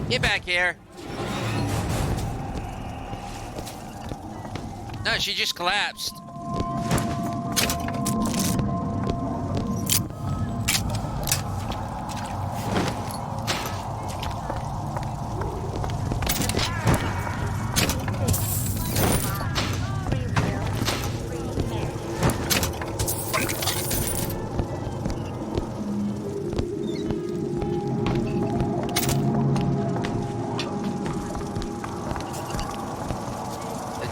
Get back here. No, she just collapsed.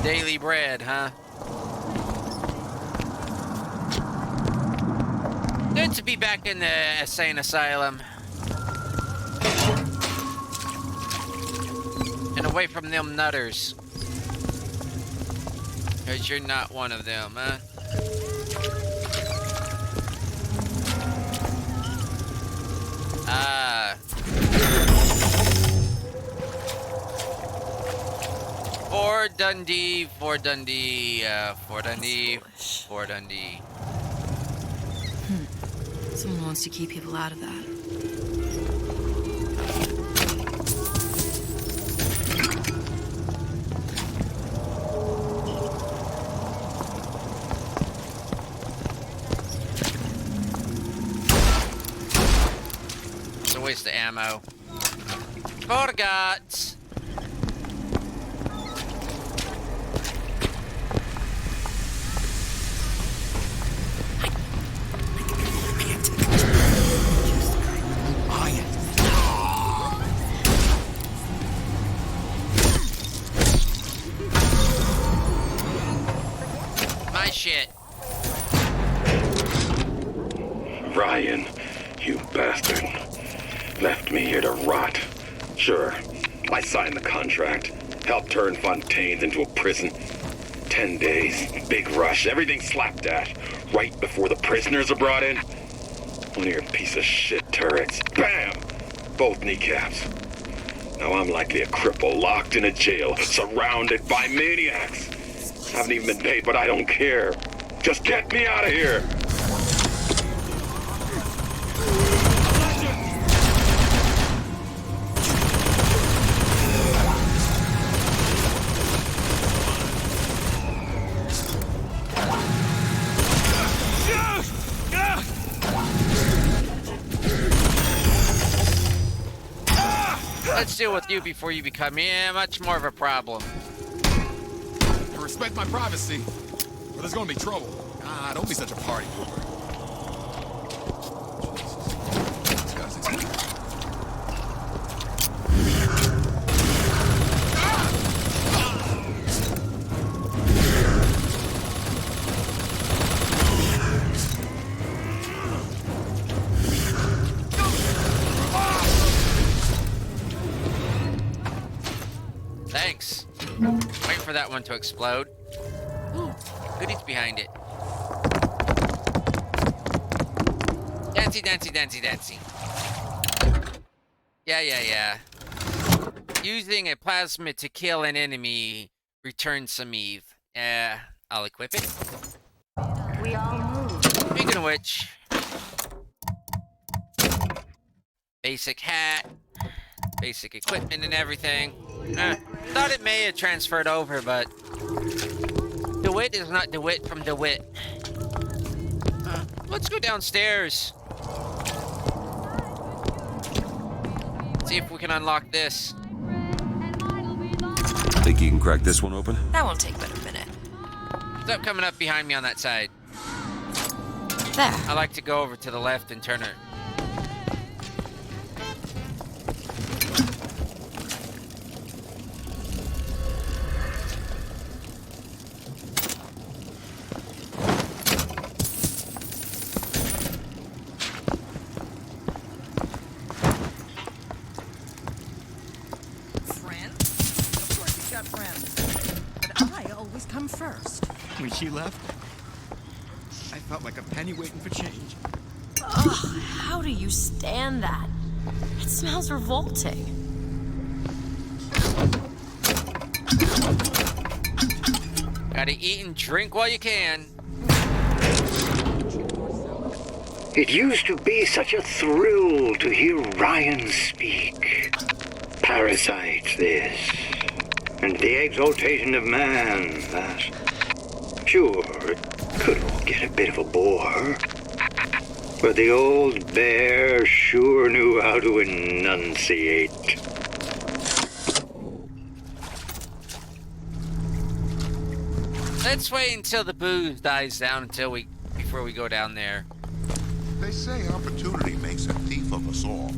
Daily bread, huh? Good to be back in the insane asylum. And away from them nutters. Because you're not one of them, huh? Ah. Fort Dundee, Fort Dundee, Fort Dundee, Fort Dundee. Someone wants to keep people out of that. It's a waste of ammo. Forgot. My shit. Ryan, you bastard. Left me here to rot. Sure, I signed the contract. Helped turn Fontaine's into a prison. 10 days, big rush, everything slapdash. Right before the prisoners are brought in. One of your piece of shit turrets. Bam! Both kneecaps. Now I'm likely a cripple locked in a jail, surrounded by maniacs. Haven't even been paid, but I don't care. Just get me out of here! Let's deal with you before you become much more of a problem. You respect my privacy, or there's gonna be trouble. Ah, don't be such a party pooper. This guy's excited. Thanks. Wait for that one to explode. Ooh, goodies behind it. Dancy, dancy, dancy, dancy. Yeah. Using a plasma to kill an enemy returns some Eve. I'll equip it. We all move. Speaking of which, basic hat, basic equipment and everything. Thought it may have transferred over, but DeWitt is not DeWitt from DeWitt. Let's go downstairs. See if we can unlock this. Think you can crack this one open? That won't take but a minute. What's up coming up behind me on that side? There. I like to go over to the left and turn her. When she left, I felt like a penny waiting for change. Ugh, how do you stand that? It smells revolting. Gotta eat and drink while you can. It used to be such a thrill to hear Ryan speak. Parasite, this. And the exaltation of man, that. Sure, it could all get a bit of a bore. But the old bear sure knew how to enunciate. Let's wait until the booze dies down before we go down there. They say opportunity makes a thief of us all.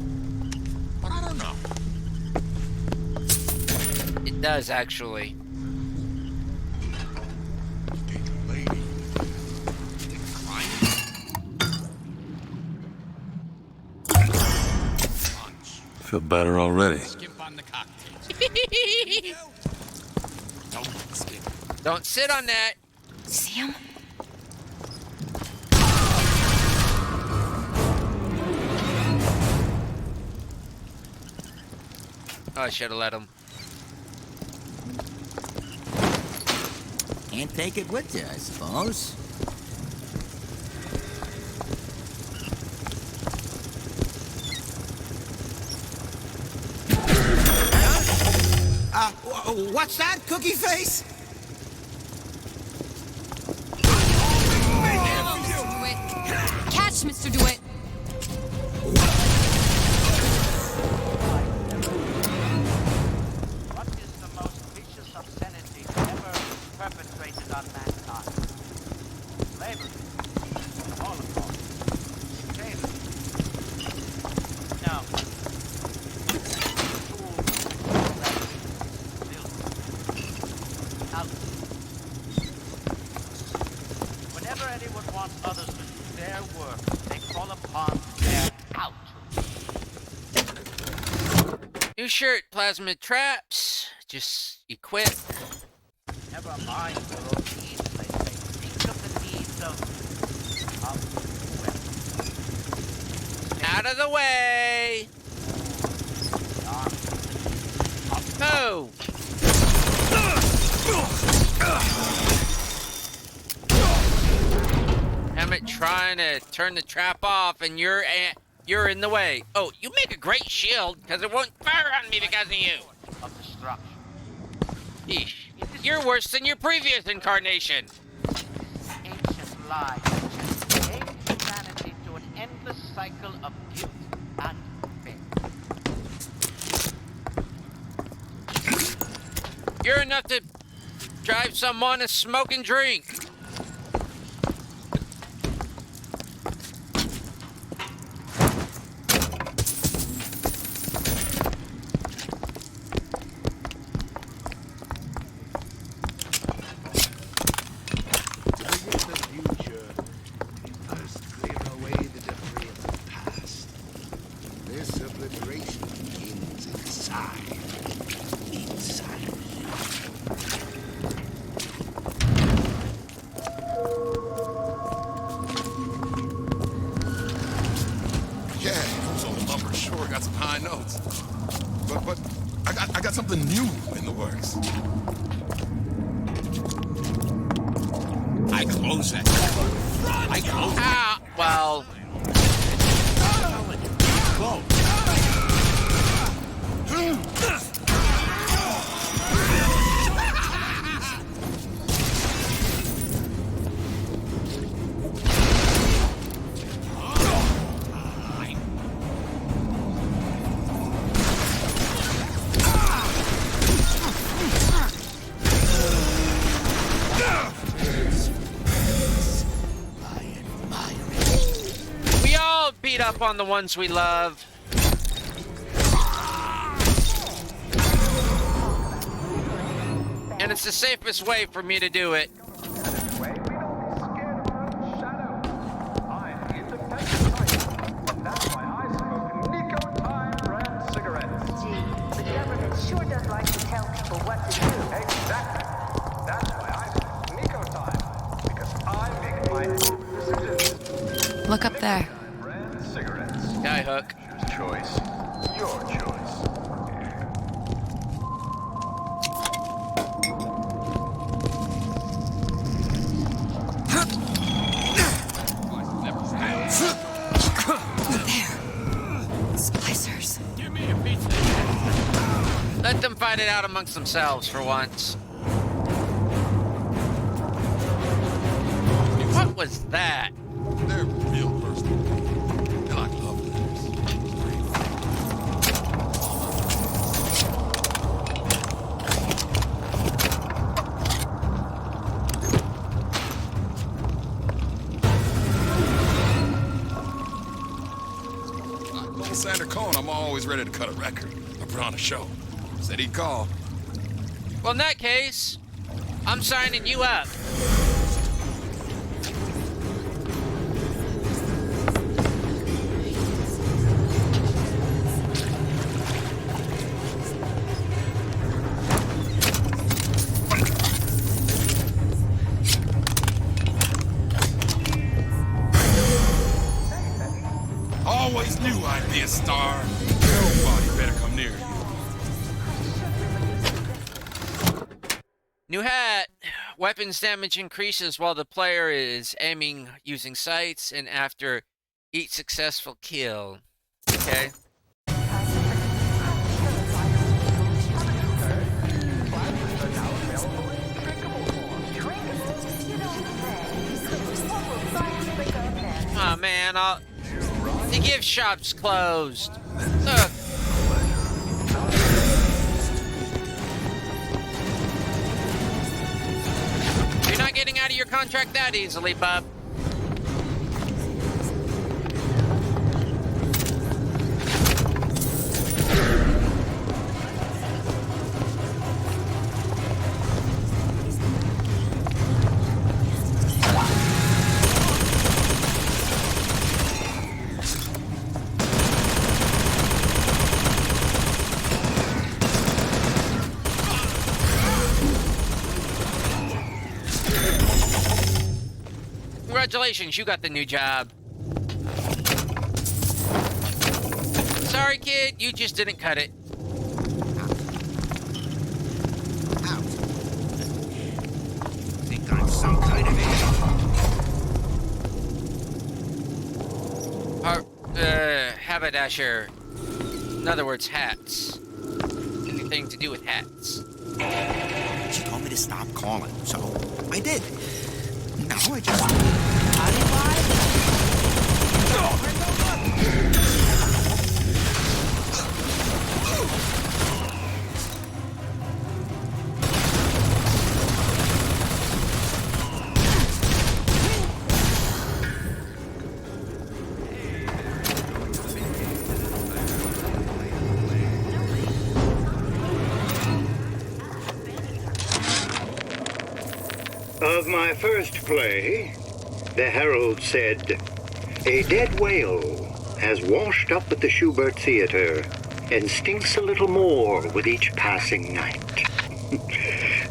But I don't know. It does, actually. Feel better already. Don't sit on that. See him? Oh, I should have let him. Can't take it with you, I suppose. What's that, Cookie Face? Catch, Mr. DeWitt. What is the most vicious obscenity ever perpetrated on mankind? Slavery. The Holocaust. Dictatorship. No. Whenever anyone wants others to do their work, they call upon their out. New shirt, plasma traps. Just equip. Never mind their own needs, they say. Think of the needs of Out of the way. Oh. Hammett trying to turn the trap off, and you're in the way. Oh, you make a great shield, because it won't fire on me because of you. Of destruction. Yeesh. You're worse than your previous incarnation. Ancient lie that just aimed humanity to an endless cycle of guilt and pain. You're enough to drive someone to smoke and drink. I got something new in the works. I close it. I close it. Ah, well. Close. Up on the ones we love. And it's the safest way for me to do it. Sure does like to tell people what to do. Exactly. That's why I smoke Nico Time. Look up there. Guy hook. Choice. Your choice. Splicers. Give me a piece. Let them fight it out amongst themselves for once. What was that? They're real personal. They're like love letters. Little Sander Cohen, I'm always ready to cut a record or put on a show. Said he'd call. Well, in that case, I'm signing you up. Always knew I'd be a star. Nobody better come near you. New hat. Weapons damage increases while the player is aiming using sights and after each successful kill. Okay. Oh man, the gift shop's closed. Look. You're not getting out of your contract that easily, bub. Congratulations, you got the new job. Sorry, kid, you just didn't cut it. Think I'm some kind of haberdasher. In other words, hats. Anything to do with hats. She told me to stop calling, so I did. Now I just... Of my first play, the Herald said, "A dead whale has washed up at the Schubert Theater and stinks a little more with each passing night."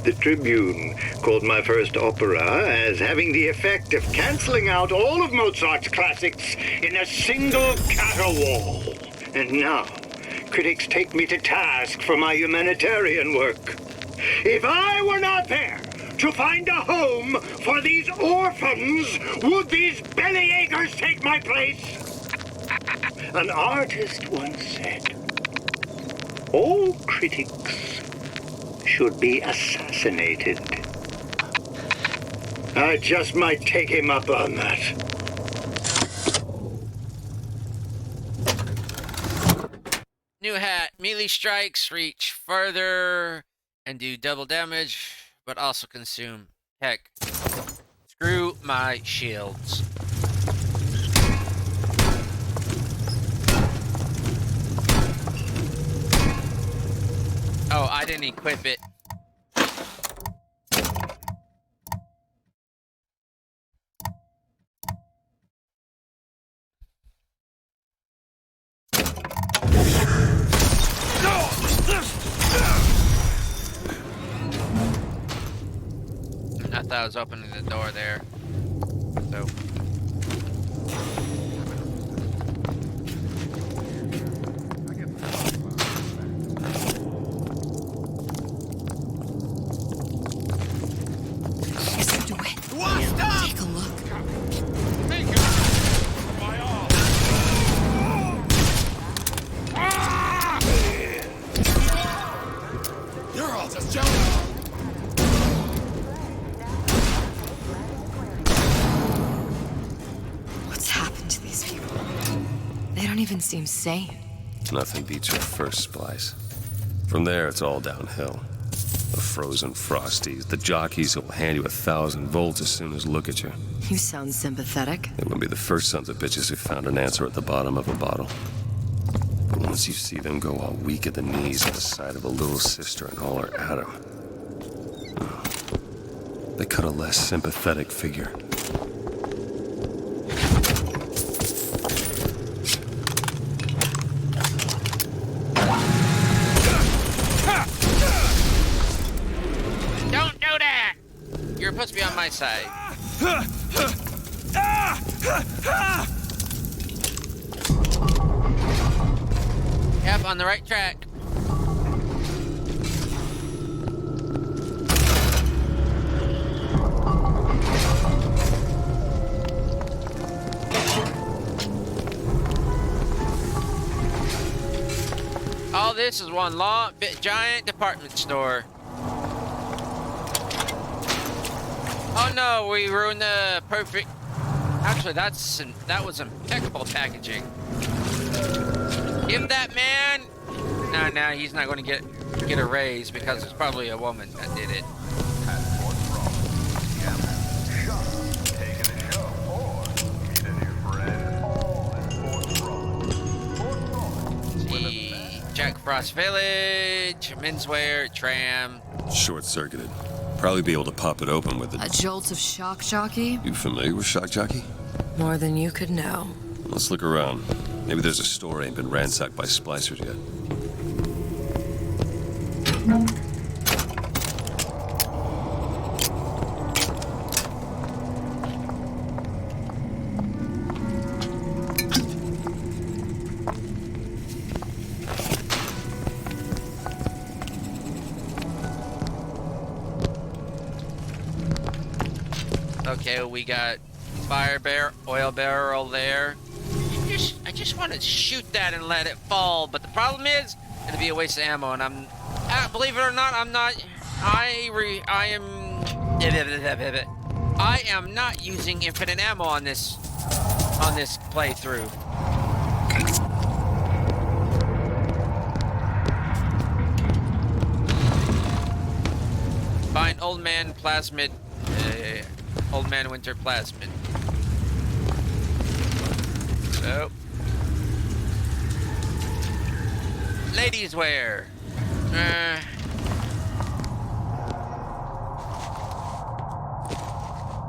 The Tribune called my first opera as having the effect of canceling out all of Mozart's classics in a single caterwaul. And now, critics take me to task for my humanitarian work. If I were not there to find a home for these orphans, would these bellyachers take my place? An artist once said, "All critics should be assassinated." I just might take him up on that. New hat. Melee strikes reach further and do double damage, but also consume. Heck. Screw my shields. Oh, I didn't equip it. I thought I was opening the door there. So. even seem sane. Nothing beats your first splice. From there, it's all downhill. The frozen frosties, the jockeys who will hand you 1,000 volts as soon as look at you. You sound sympathetic. They wouldn't be the first sons of bitches who found an answer at the bottom of a bottle. But once you see them go all weak at the knees at the sight of a little sister and all her Adam, they cut a less sympathetic figure. Don't do that! You're supposed to be on my side. Yep, on the right track. All this is one long, giant department store. Oh no, we ruined the perfect... Actually, that was impeccable packaging. Give that man... No, he's not going to get a raise because it's probably a woman that did it. See, Jack Frost Village, menswear, tram. Short-circuited. Probably be able to pop it open with A jolt of shock jockey? You familiar with shock jockey? More than you could know. Let's look around. Maybe there's a store ain't been ransacked by splicers yet. Okay, we got oil barrel there. I just want to shoot that and let it fall, but the problem is it'll be a waste of ammo, and believe it or not, I am not using infinite ammo on this playthrough. Find old man plasmid. Old man winter plasmid. So, ladies wear.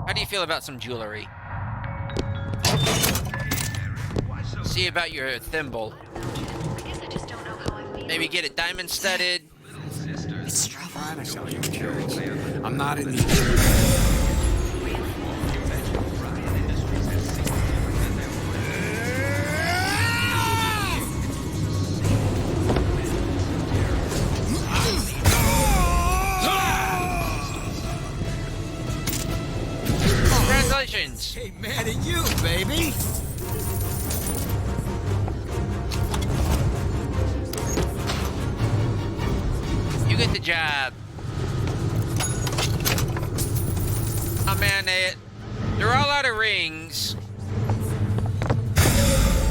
How do you feel about some jewelry? See about your thimble. Maybe get it diamond studded. It's trouble. I'm not in the... Congratulations! Ain't mad at you, baby. You get the job. Oh man, they're all out of rings.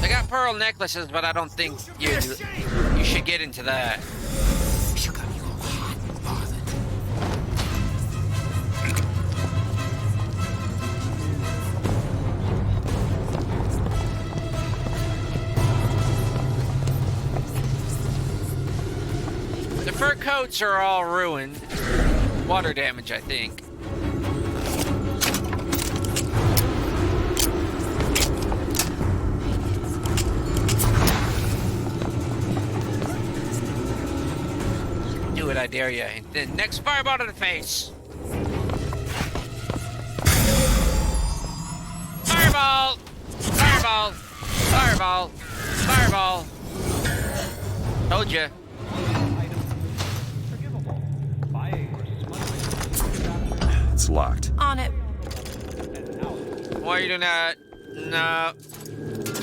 They got pearl necklaces, but I don't think you should get into that. The fur coats are all ruined. Water damage, I think. Do it, I dare you. And then next fireball to the face. Fireball! Fireball! Fireball! Fireball! Told you. It's locked. On it. Why are you doing that? No.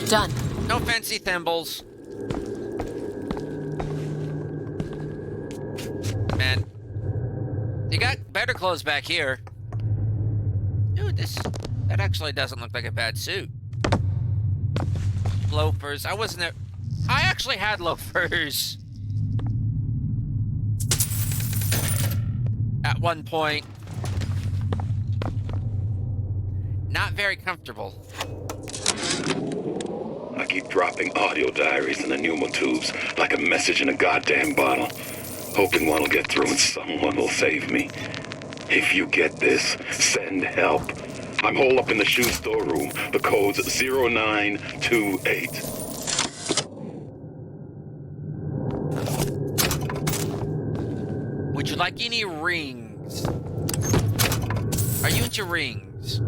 Done. No fancy thimbles. Man. You got better clothes back here. Dude, that actually doesn't look like a bad suit. loafers. I actually had loafers. At one point. Not very comfortable. I keep dropping audio diaries in the pneumotubes like a message in a goddamn bottle, hoping one will get through and someone will save me. If you get this, send help. I'm holed up in the shoe storeroom. The code's 0928. Would you like any rings? Are you into rings?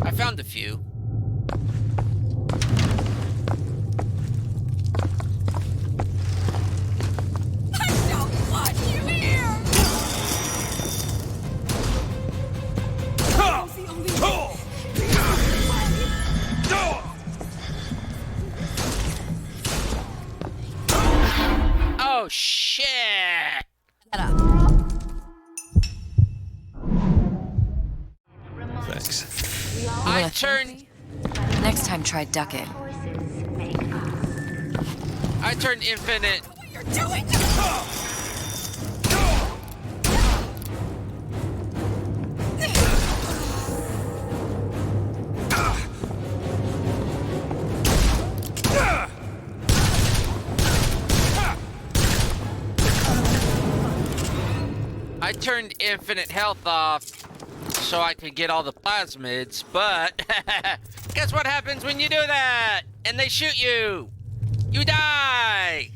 I found a few. I don't want you here! That's the only way. Oh, shit! Get up. Thanks. I turned... Next time, try ducking. I turned infinite... What you're doing? I turned infinite health off so I could get all the plasmids, but guess what happens when you do that? And they shoot you! You die!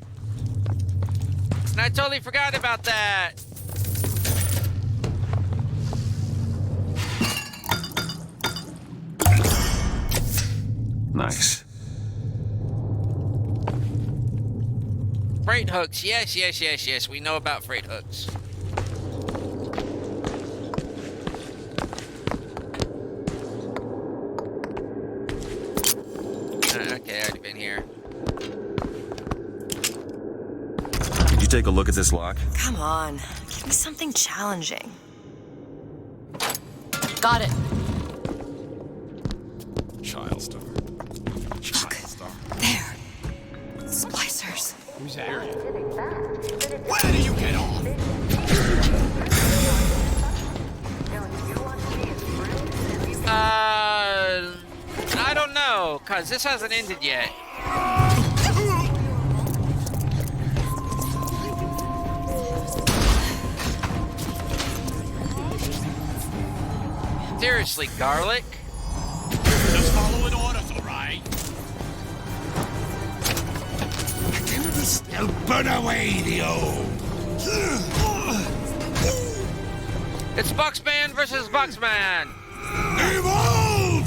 And I totally forgot about that. Nice. Freight hooks, yes. We know about freight hooks. Okay, I've already been here. Did you take a look at this lock? Come on. Give me something challenging. Got it. Child star. There. Splicers. Who's that? Where do you get off? I don't know, cause this hasn't ended yet. Seriously, garlic? Just following orders, all right? They'll burn away the old. It's Boxman versus Boxman. Evolve!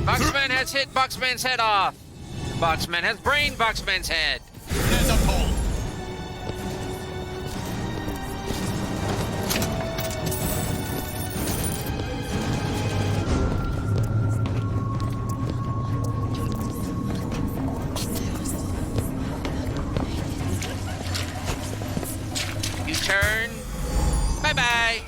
Boxman has hit Boxman's head off. Boxman has brained Boxman's head. There's a pole. You turn. Bye-bye.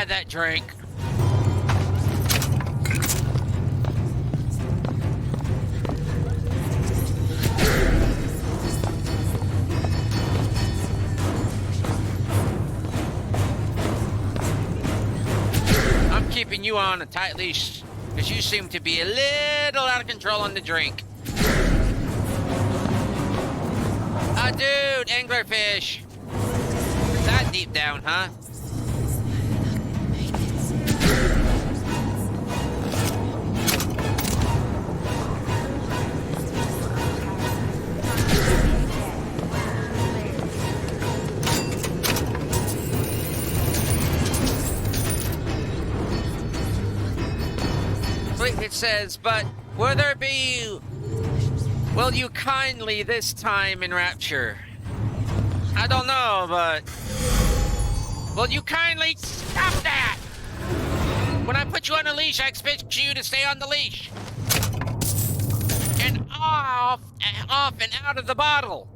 had that drink. I'm keeping you on a tight leash because you seem to be a little out of control on the drink. Ah, dude, anglerfish. That deep down, huh? It says, but will there be... Will you kindly this time in Rapture? I don't know, but... Will you kindly stop that? When I put you on a leash, I expect you to stay on the leash. And off and out of the bottle.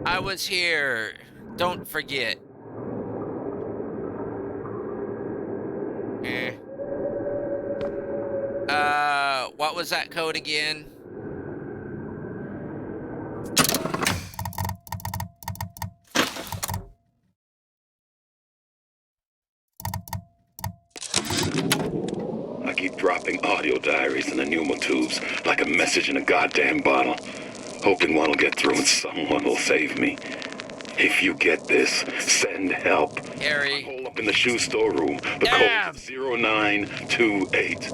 I was here. Don't forget. What was that code again? I keep dropping audio diaries in the pneumotubes like a message in a goddamn bottle, hoping one will get through and someone will save me. If you get this, send help. Harry. Hole up in the shoe storeroom. The code is 0928.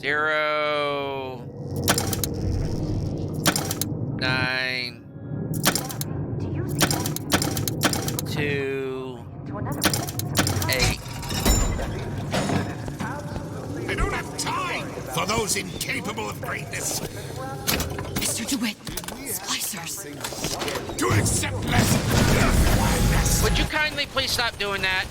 0928. I don't have time for those incapable of greatness. Mr. DeWitt, splicers. To accept less. Would you kindly please stop doing that?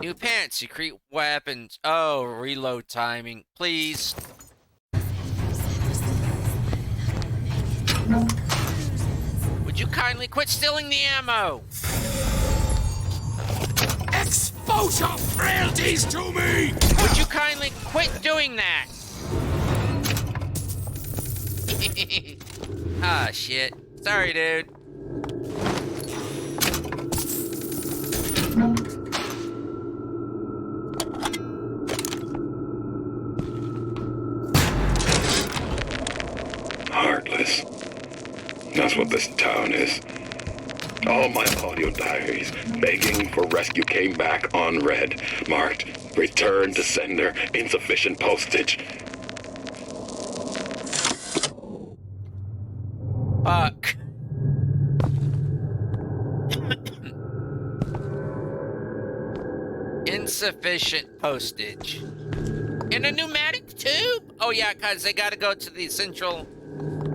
New pants, secret weapons. Oh, reload timing. Please. Would you kindly quit stealing the ammo? Expose your frailties to me! Would you kindly quit doing that? Ah, shit. Sorry, dude. Heartless. That's what this town is. All my audio diaries begging for rescue came back unread, marked return to sender, insufficient postage. Fuck. Insufficient postage. In a pneumatic tube? Oh yeah, cause they gotta go to the central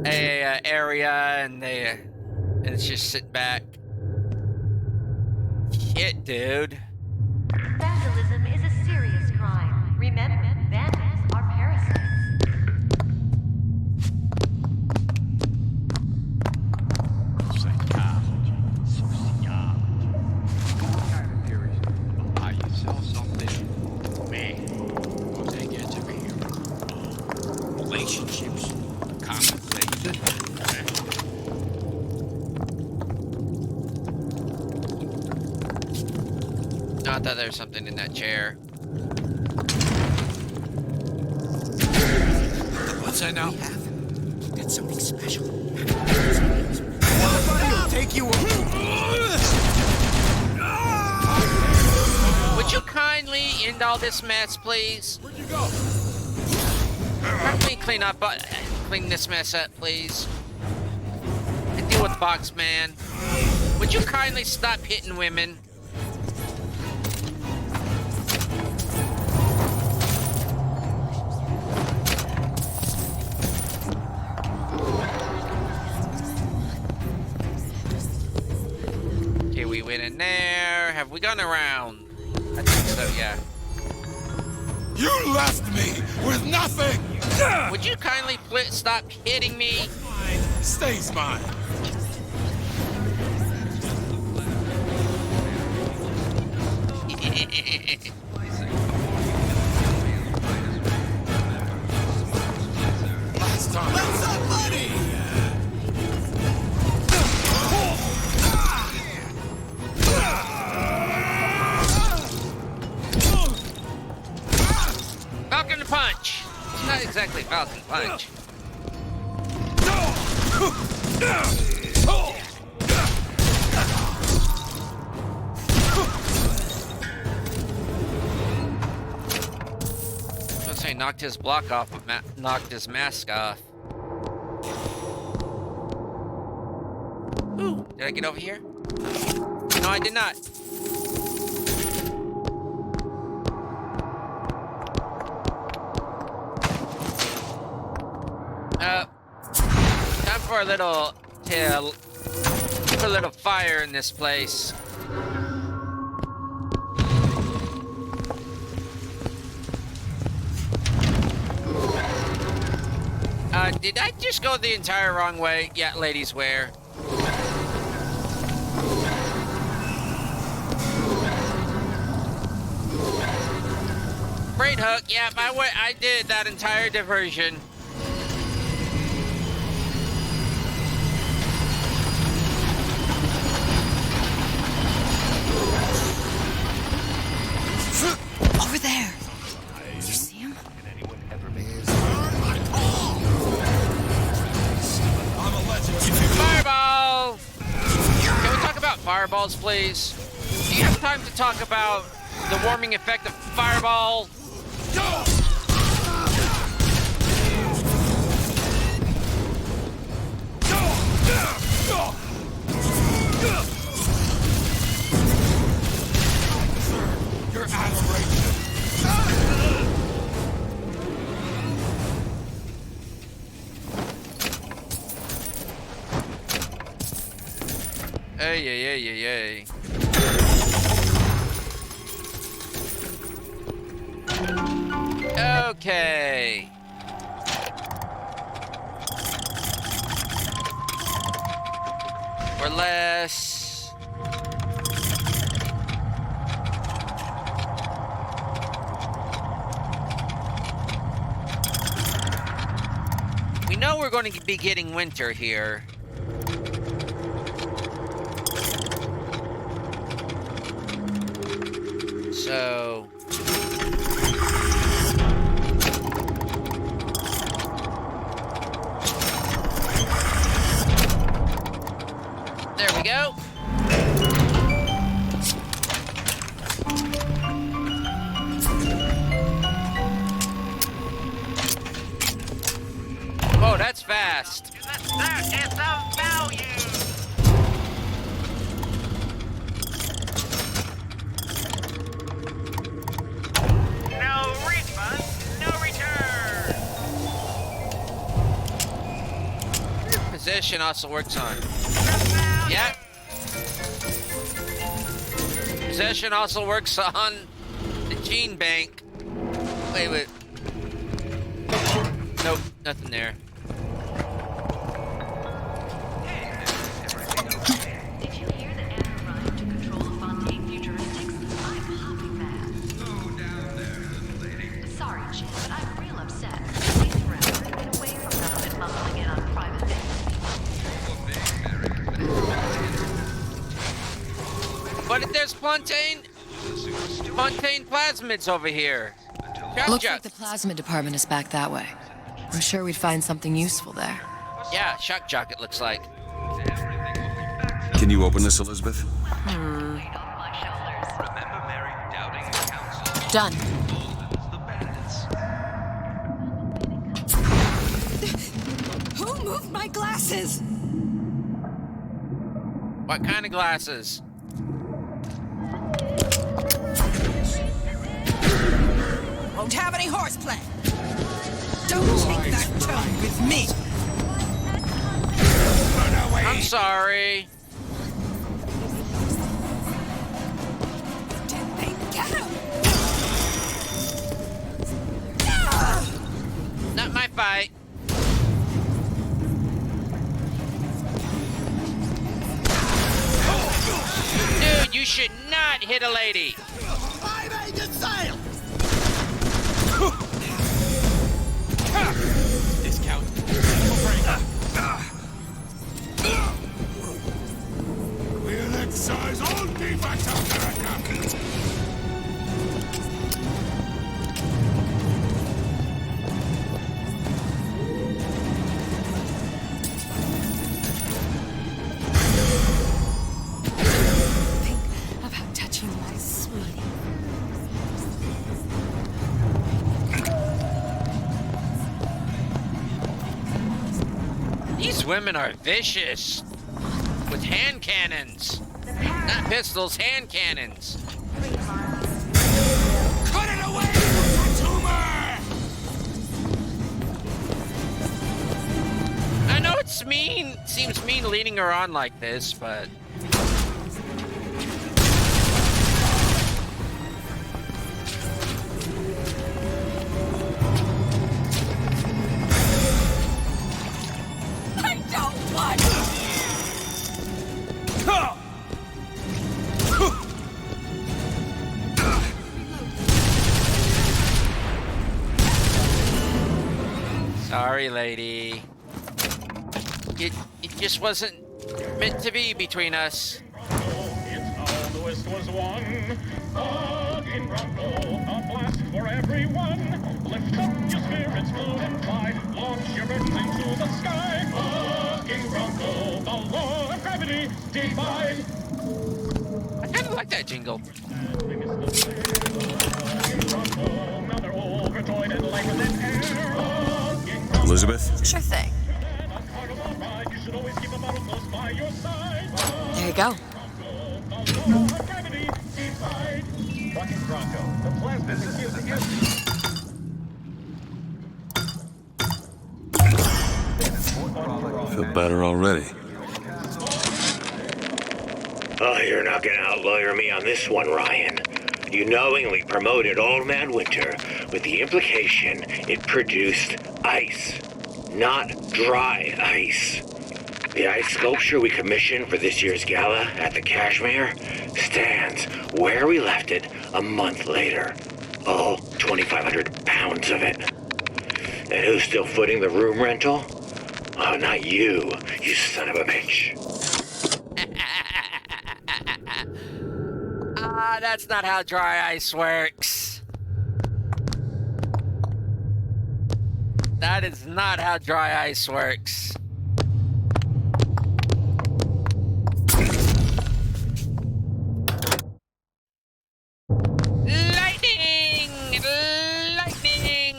area and it's just sit back. Shit, dude. Vandalism is a serious crime. Remember, vandals are parasites. How you sell something, man, what they get to be relationships, conversation. No, I thought there was something in that chair. What's that now? That's something special. I'll take you. Would you kindly end all this mess, please? Where'd you go? Help me clean this mess up, please. And deal with Box Man. Would you kindly stop hitting women? Okay, we went in there. Have we gone around? I think so, yeah. You left me with nothing! Would you kindly stop hitting me? Stays mine. Last time. What's up, buddy? Falcon Punch! It's not exactly Falcon Punch. I was saying knocked his block off, but knocked his mask off. Ooh, did I get over here? No, I did not. Time for a little put a little fire in this place. Did I just go the entire wrong way? Yeah, ladies wear. Braid hook, yeah, I did that entire diversion. Over there. Did you see him? Fireball! Can we talk about fireballs, please? Do you have time to talk about the warming effect of fireball? You're adoration. Hey, yay, yay, yay. Okay. Or less. We know we're going to be getting winter here. So... there we go. Whoa, that's fast. That is of value. No refund, no return. Possession also works on. Yeah. Possession also works on the gene bank. Wait. Nope, nothing there. Did you hear that Andrew arrived to control the Fontaine Futuristics? I'm hoppy mad. Go down there, little lady. Sorry, Jim, but I'm real upset. These friends have been away from government muscling in on private business. But there's Fontaine plasmids over here. Looks like the plasmid department is back that way. I'm sure we'd find something useful there. Yeah, shock jock it looks like. Can you open this, Elizabeth? Remember Mary doubting the council? Done. Who moved my glasses? What kind of glasses? Won't have any horseplay. Don't take that tone with me. Run away. I'm sorry. Did they get him? fight. Dude, you should not hit a lady. I made the sale! Discount. We'll excise all defects of America! About touching my sweetie. These women are vicious. With hand cannons. Not pistols, hand cannons. Cut it away, tumor! I know it's mean, seems mean leading her on like this, but... I don't want Sorry, lady. It just wasn't meant to be between us. Lewis was one. In Bronco, a blast for everyone. Lift up your spirits, float and fly. Launch your burdens into the sky. King Bronco, the law of gravity defied. I kind of like that jingle. Elizabeth? Sure thing. There you go. Feel better already. Oh, you're not gonna outlawyer me on this one, Ryan. You knowingly promoted Old Man Winter with the implication it produced ice, not dry ice. The ice sculpture we commissioned for this year's gala at the Cashmere stands where we left it a month later. All 2,500 pounds of it. And who's still footing the room rental? Oh, not you, you son of a bitch. That's not how dry ice works. That is not how dry ice works. Lightning! Lightning!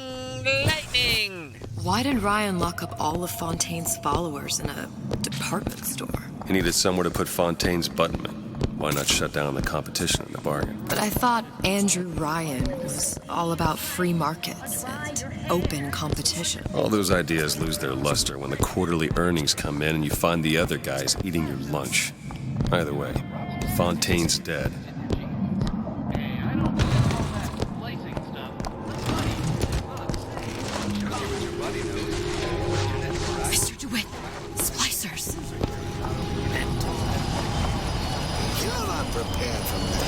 Lightning! Why did Ryan lock up all of Fontaine's followers in a department store? He needed somewhere to put Fontaine's buttonman. Why not shut down the competition in the bargain? But I thought Andrew Ryan was all about free markets and open competition. All those ideas lose their luster when the quarterly earnings come in and you find the other guys eating your lunch. Either way, Fontaine's dead. Mr. DeWitt, splicers. You're not prepared for that.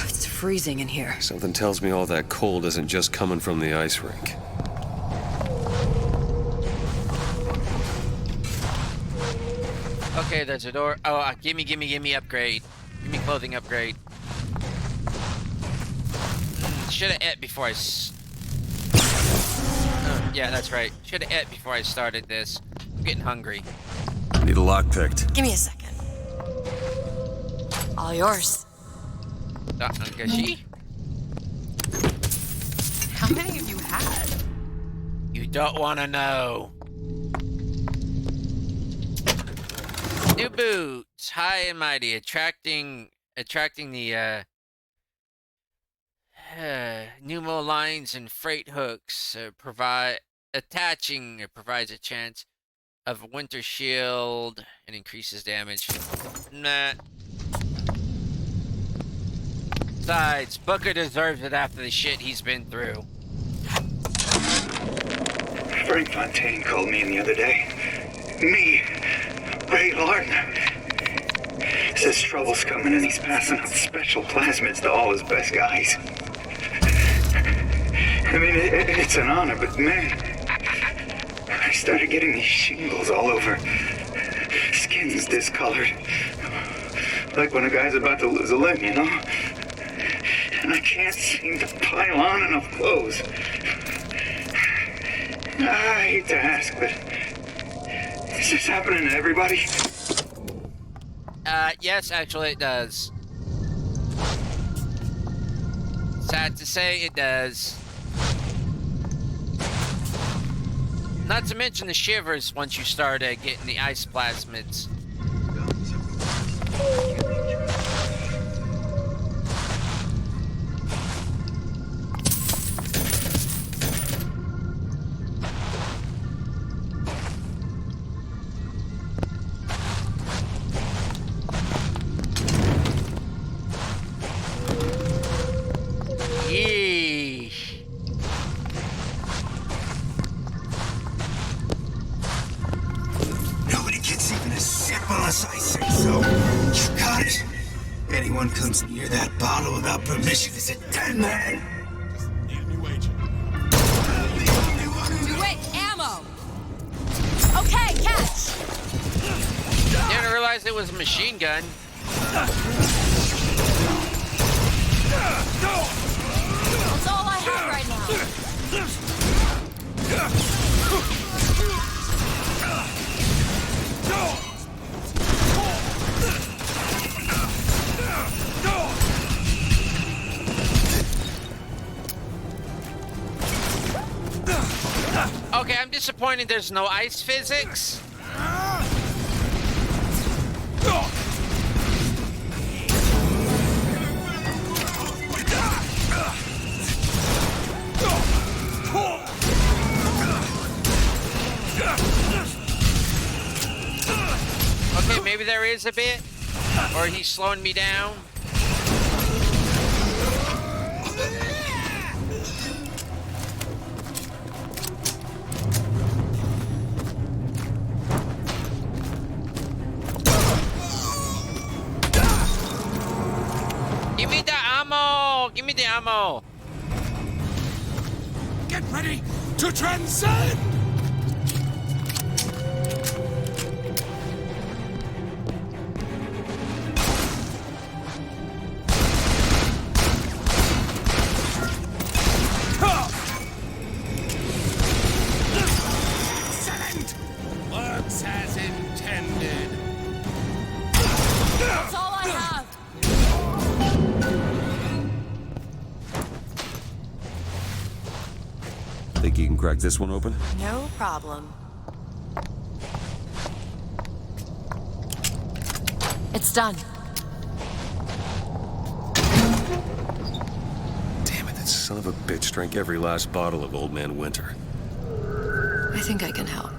It's freezing in here. Something tells me all that cold isn't just coming from the ice rink. Okay, there's a door. Oh, gimme upgrade. Gimme clothing upgrade. Should have ate before I yeah, that's right. Should have ate before I started this. I'm getting hungry. Need a lock picked. Give me a second. All yours. Nagashi? How many have you had? You don't want to know. New boots, high and mighty, attracting the pneumo lines and freight hooks provides a chance of a winter shield and increases damage. Nah. Besides, Booker deserves it after the shit he's been through. Frank Fontaine called me in the other day. Me, Ray Lardner. Says trouble's coming and he's passing out special plasmids to all his best guys. I mean, it's an honor, but man, I started getting these shingles all over. Skin's discolored. Like when a guy's about to lose a limb, you know? And I can't seem to pile on enough clothes. I hate to ask, but is this happening to everybody? Yes, actually it does. Sad to say, it does. Not to mention the shivers once you start getting the ice plasmids. Nobody gets even a sip unless I say so. You got it. Anyone comes near that bottle without permission is a dead man. DeWitt, ammo! Okay, catch! Didn't realize it was a machine gun. That's all I have right now. Okay, I'm disappointed there's no ice physics. Okay, maybe there is a bit. Or he's slowing me down. Give me the ammo! Give me the ammo! Get ready to transcend! Excellent! Works as intended. That's all I have. Think you can crack this one open? No problem. It's done. Damn it, that son of a bitch drank every last bottle of Old Man Winter. I think I can help.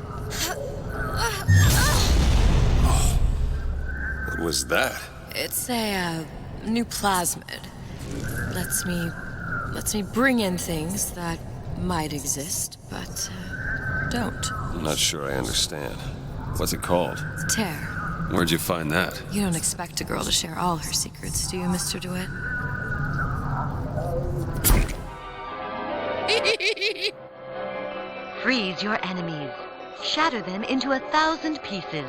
What was that? It's a new plasmid. Lets me bring in things that might exist, but don't. I'm not sure I understand. What's it called? Tear. Where'd you find that? You don't expect a girl to share all her secrets, do you, Mr. DeWitt? Freeze your enemies. Shatter them into 1,000 pieces.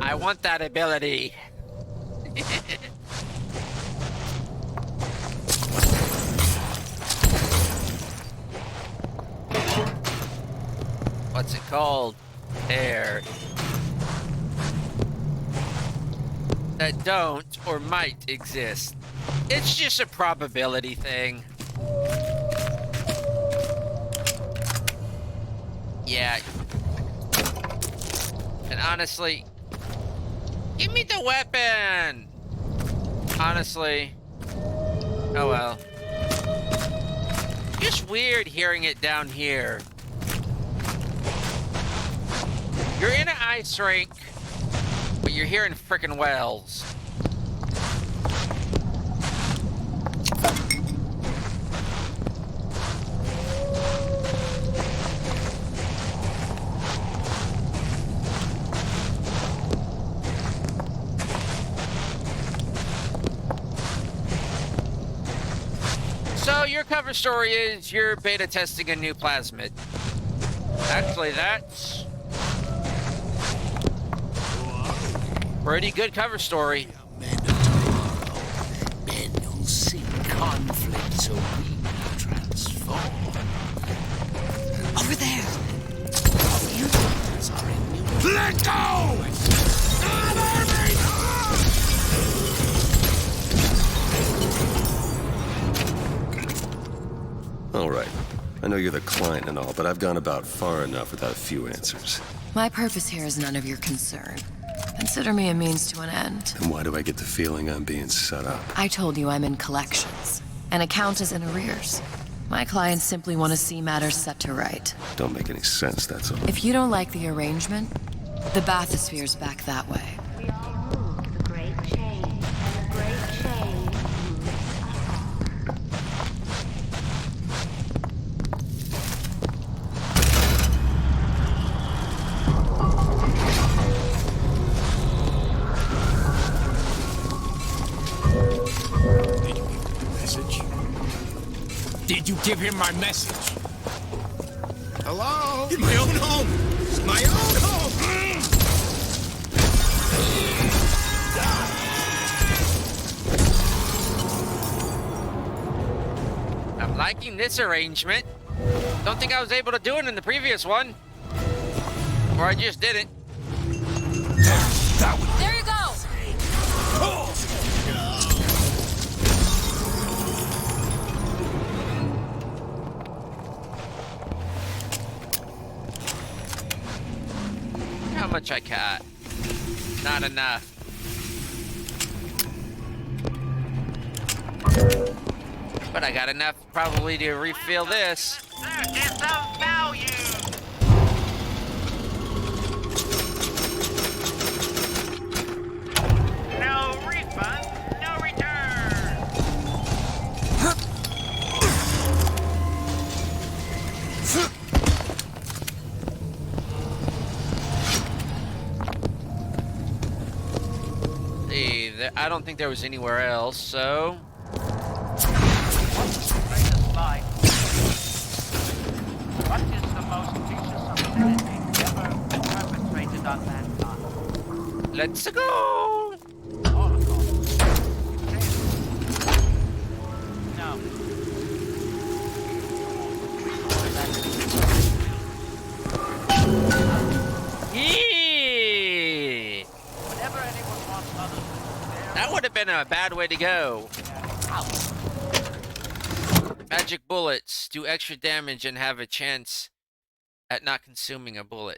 I want that ability. What's it called? Air. That don't or might exist. It's just a probability thing. Yeah. And honestly, Give me the weapon! Honestly. Oh well. Just weird hearing it down here. You're in an ice rink, but you're hearing frickin' wells. So your cover story is you're beta testing a new plasmid. Actually, that's pretty good cover story. Men who see conflict so we will transform. Over there! Mutants are immune. Let go! All right. I know you're the client and all, but I've gone about far enough without a few answers. My purpose here is none of your concern. Consider me a means to an end. And why do I get the feeling I'm being set up? I told you I'm in collections. An account is in arrears. My clients simply want to see matters set to right. Don't make any sense, that's all. If you don't like the arrangement, the bathysphere's back that way. We all move the great chain, and the great chain moves us all. Did you give him my message? Hello? In my own home! It's my own home! I'm liking this arrangement. Don't think I was able to do it in the previous one. Or I just didn't. There you go! How much I got? Not enough. But I got enough probably to refill this. There's some value. No refund, no return. See, I don't think there was anywhere else, so... What is the most vicious ability ever perpetrated on mankind? Let's go! No. Yeah! Whenever anyone wants others to That would have been a bad way to go. Magic bullets do extra damage and have a chance at not consuming a bullet.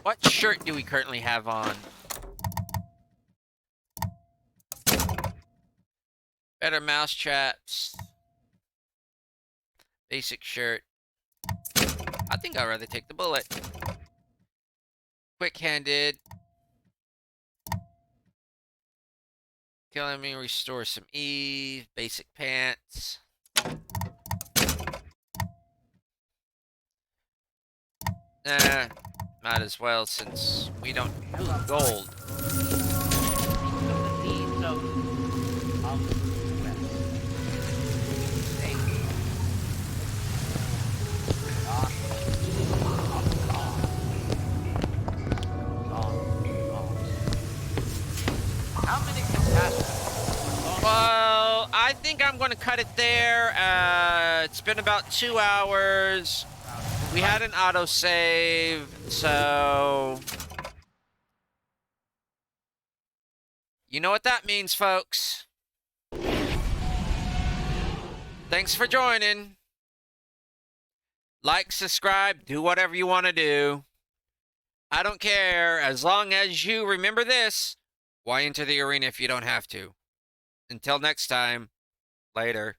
What shirt do we currently have on? Better mousetraps. Basic shirt. I think I'd rather take the bullet. Quick-handed. Killing me, restore some Eve. Basic pants. Nah, might as well since we don't do gold. Well, I think I'm going to cut it there. It's been about 2 hours. We had an autosave, so... You know what that means, folks. Thanks for joining. Like, subscribe, do whatever you want to do. I don't care, as long as you remember this. Why enter the arena if you don't have to? Until next time, later.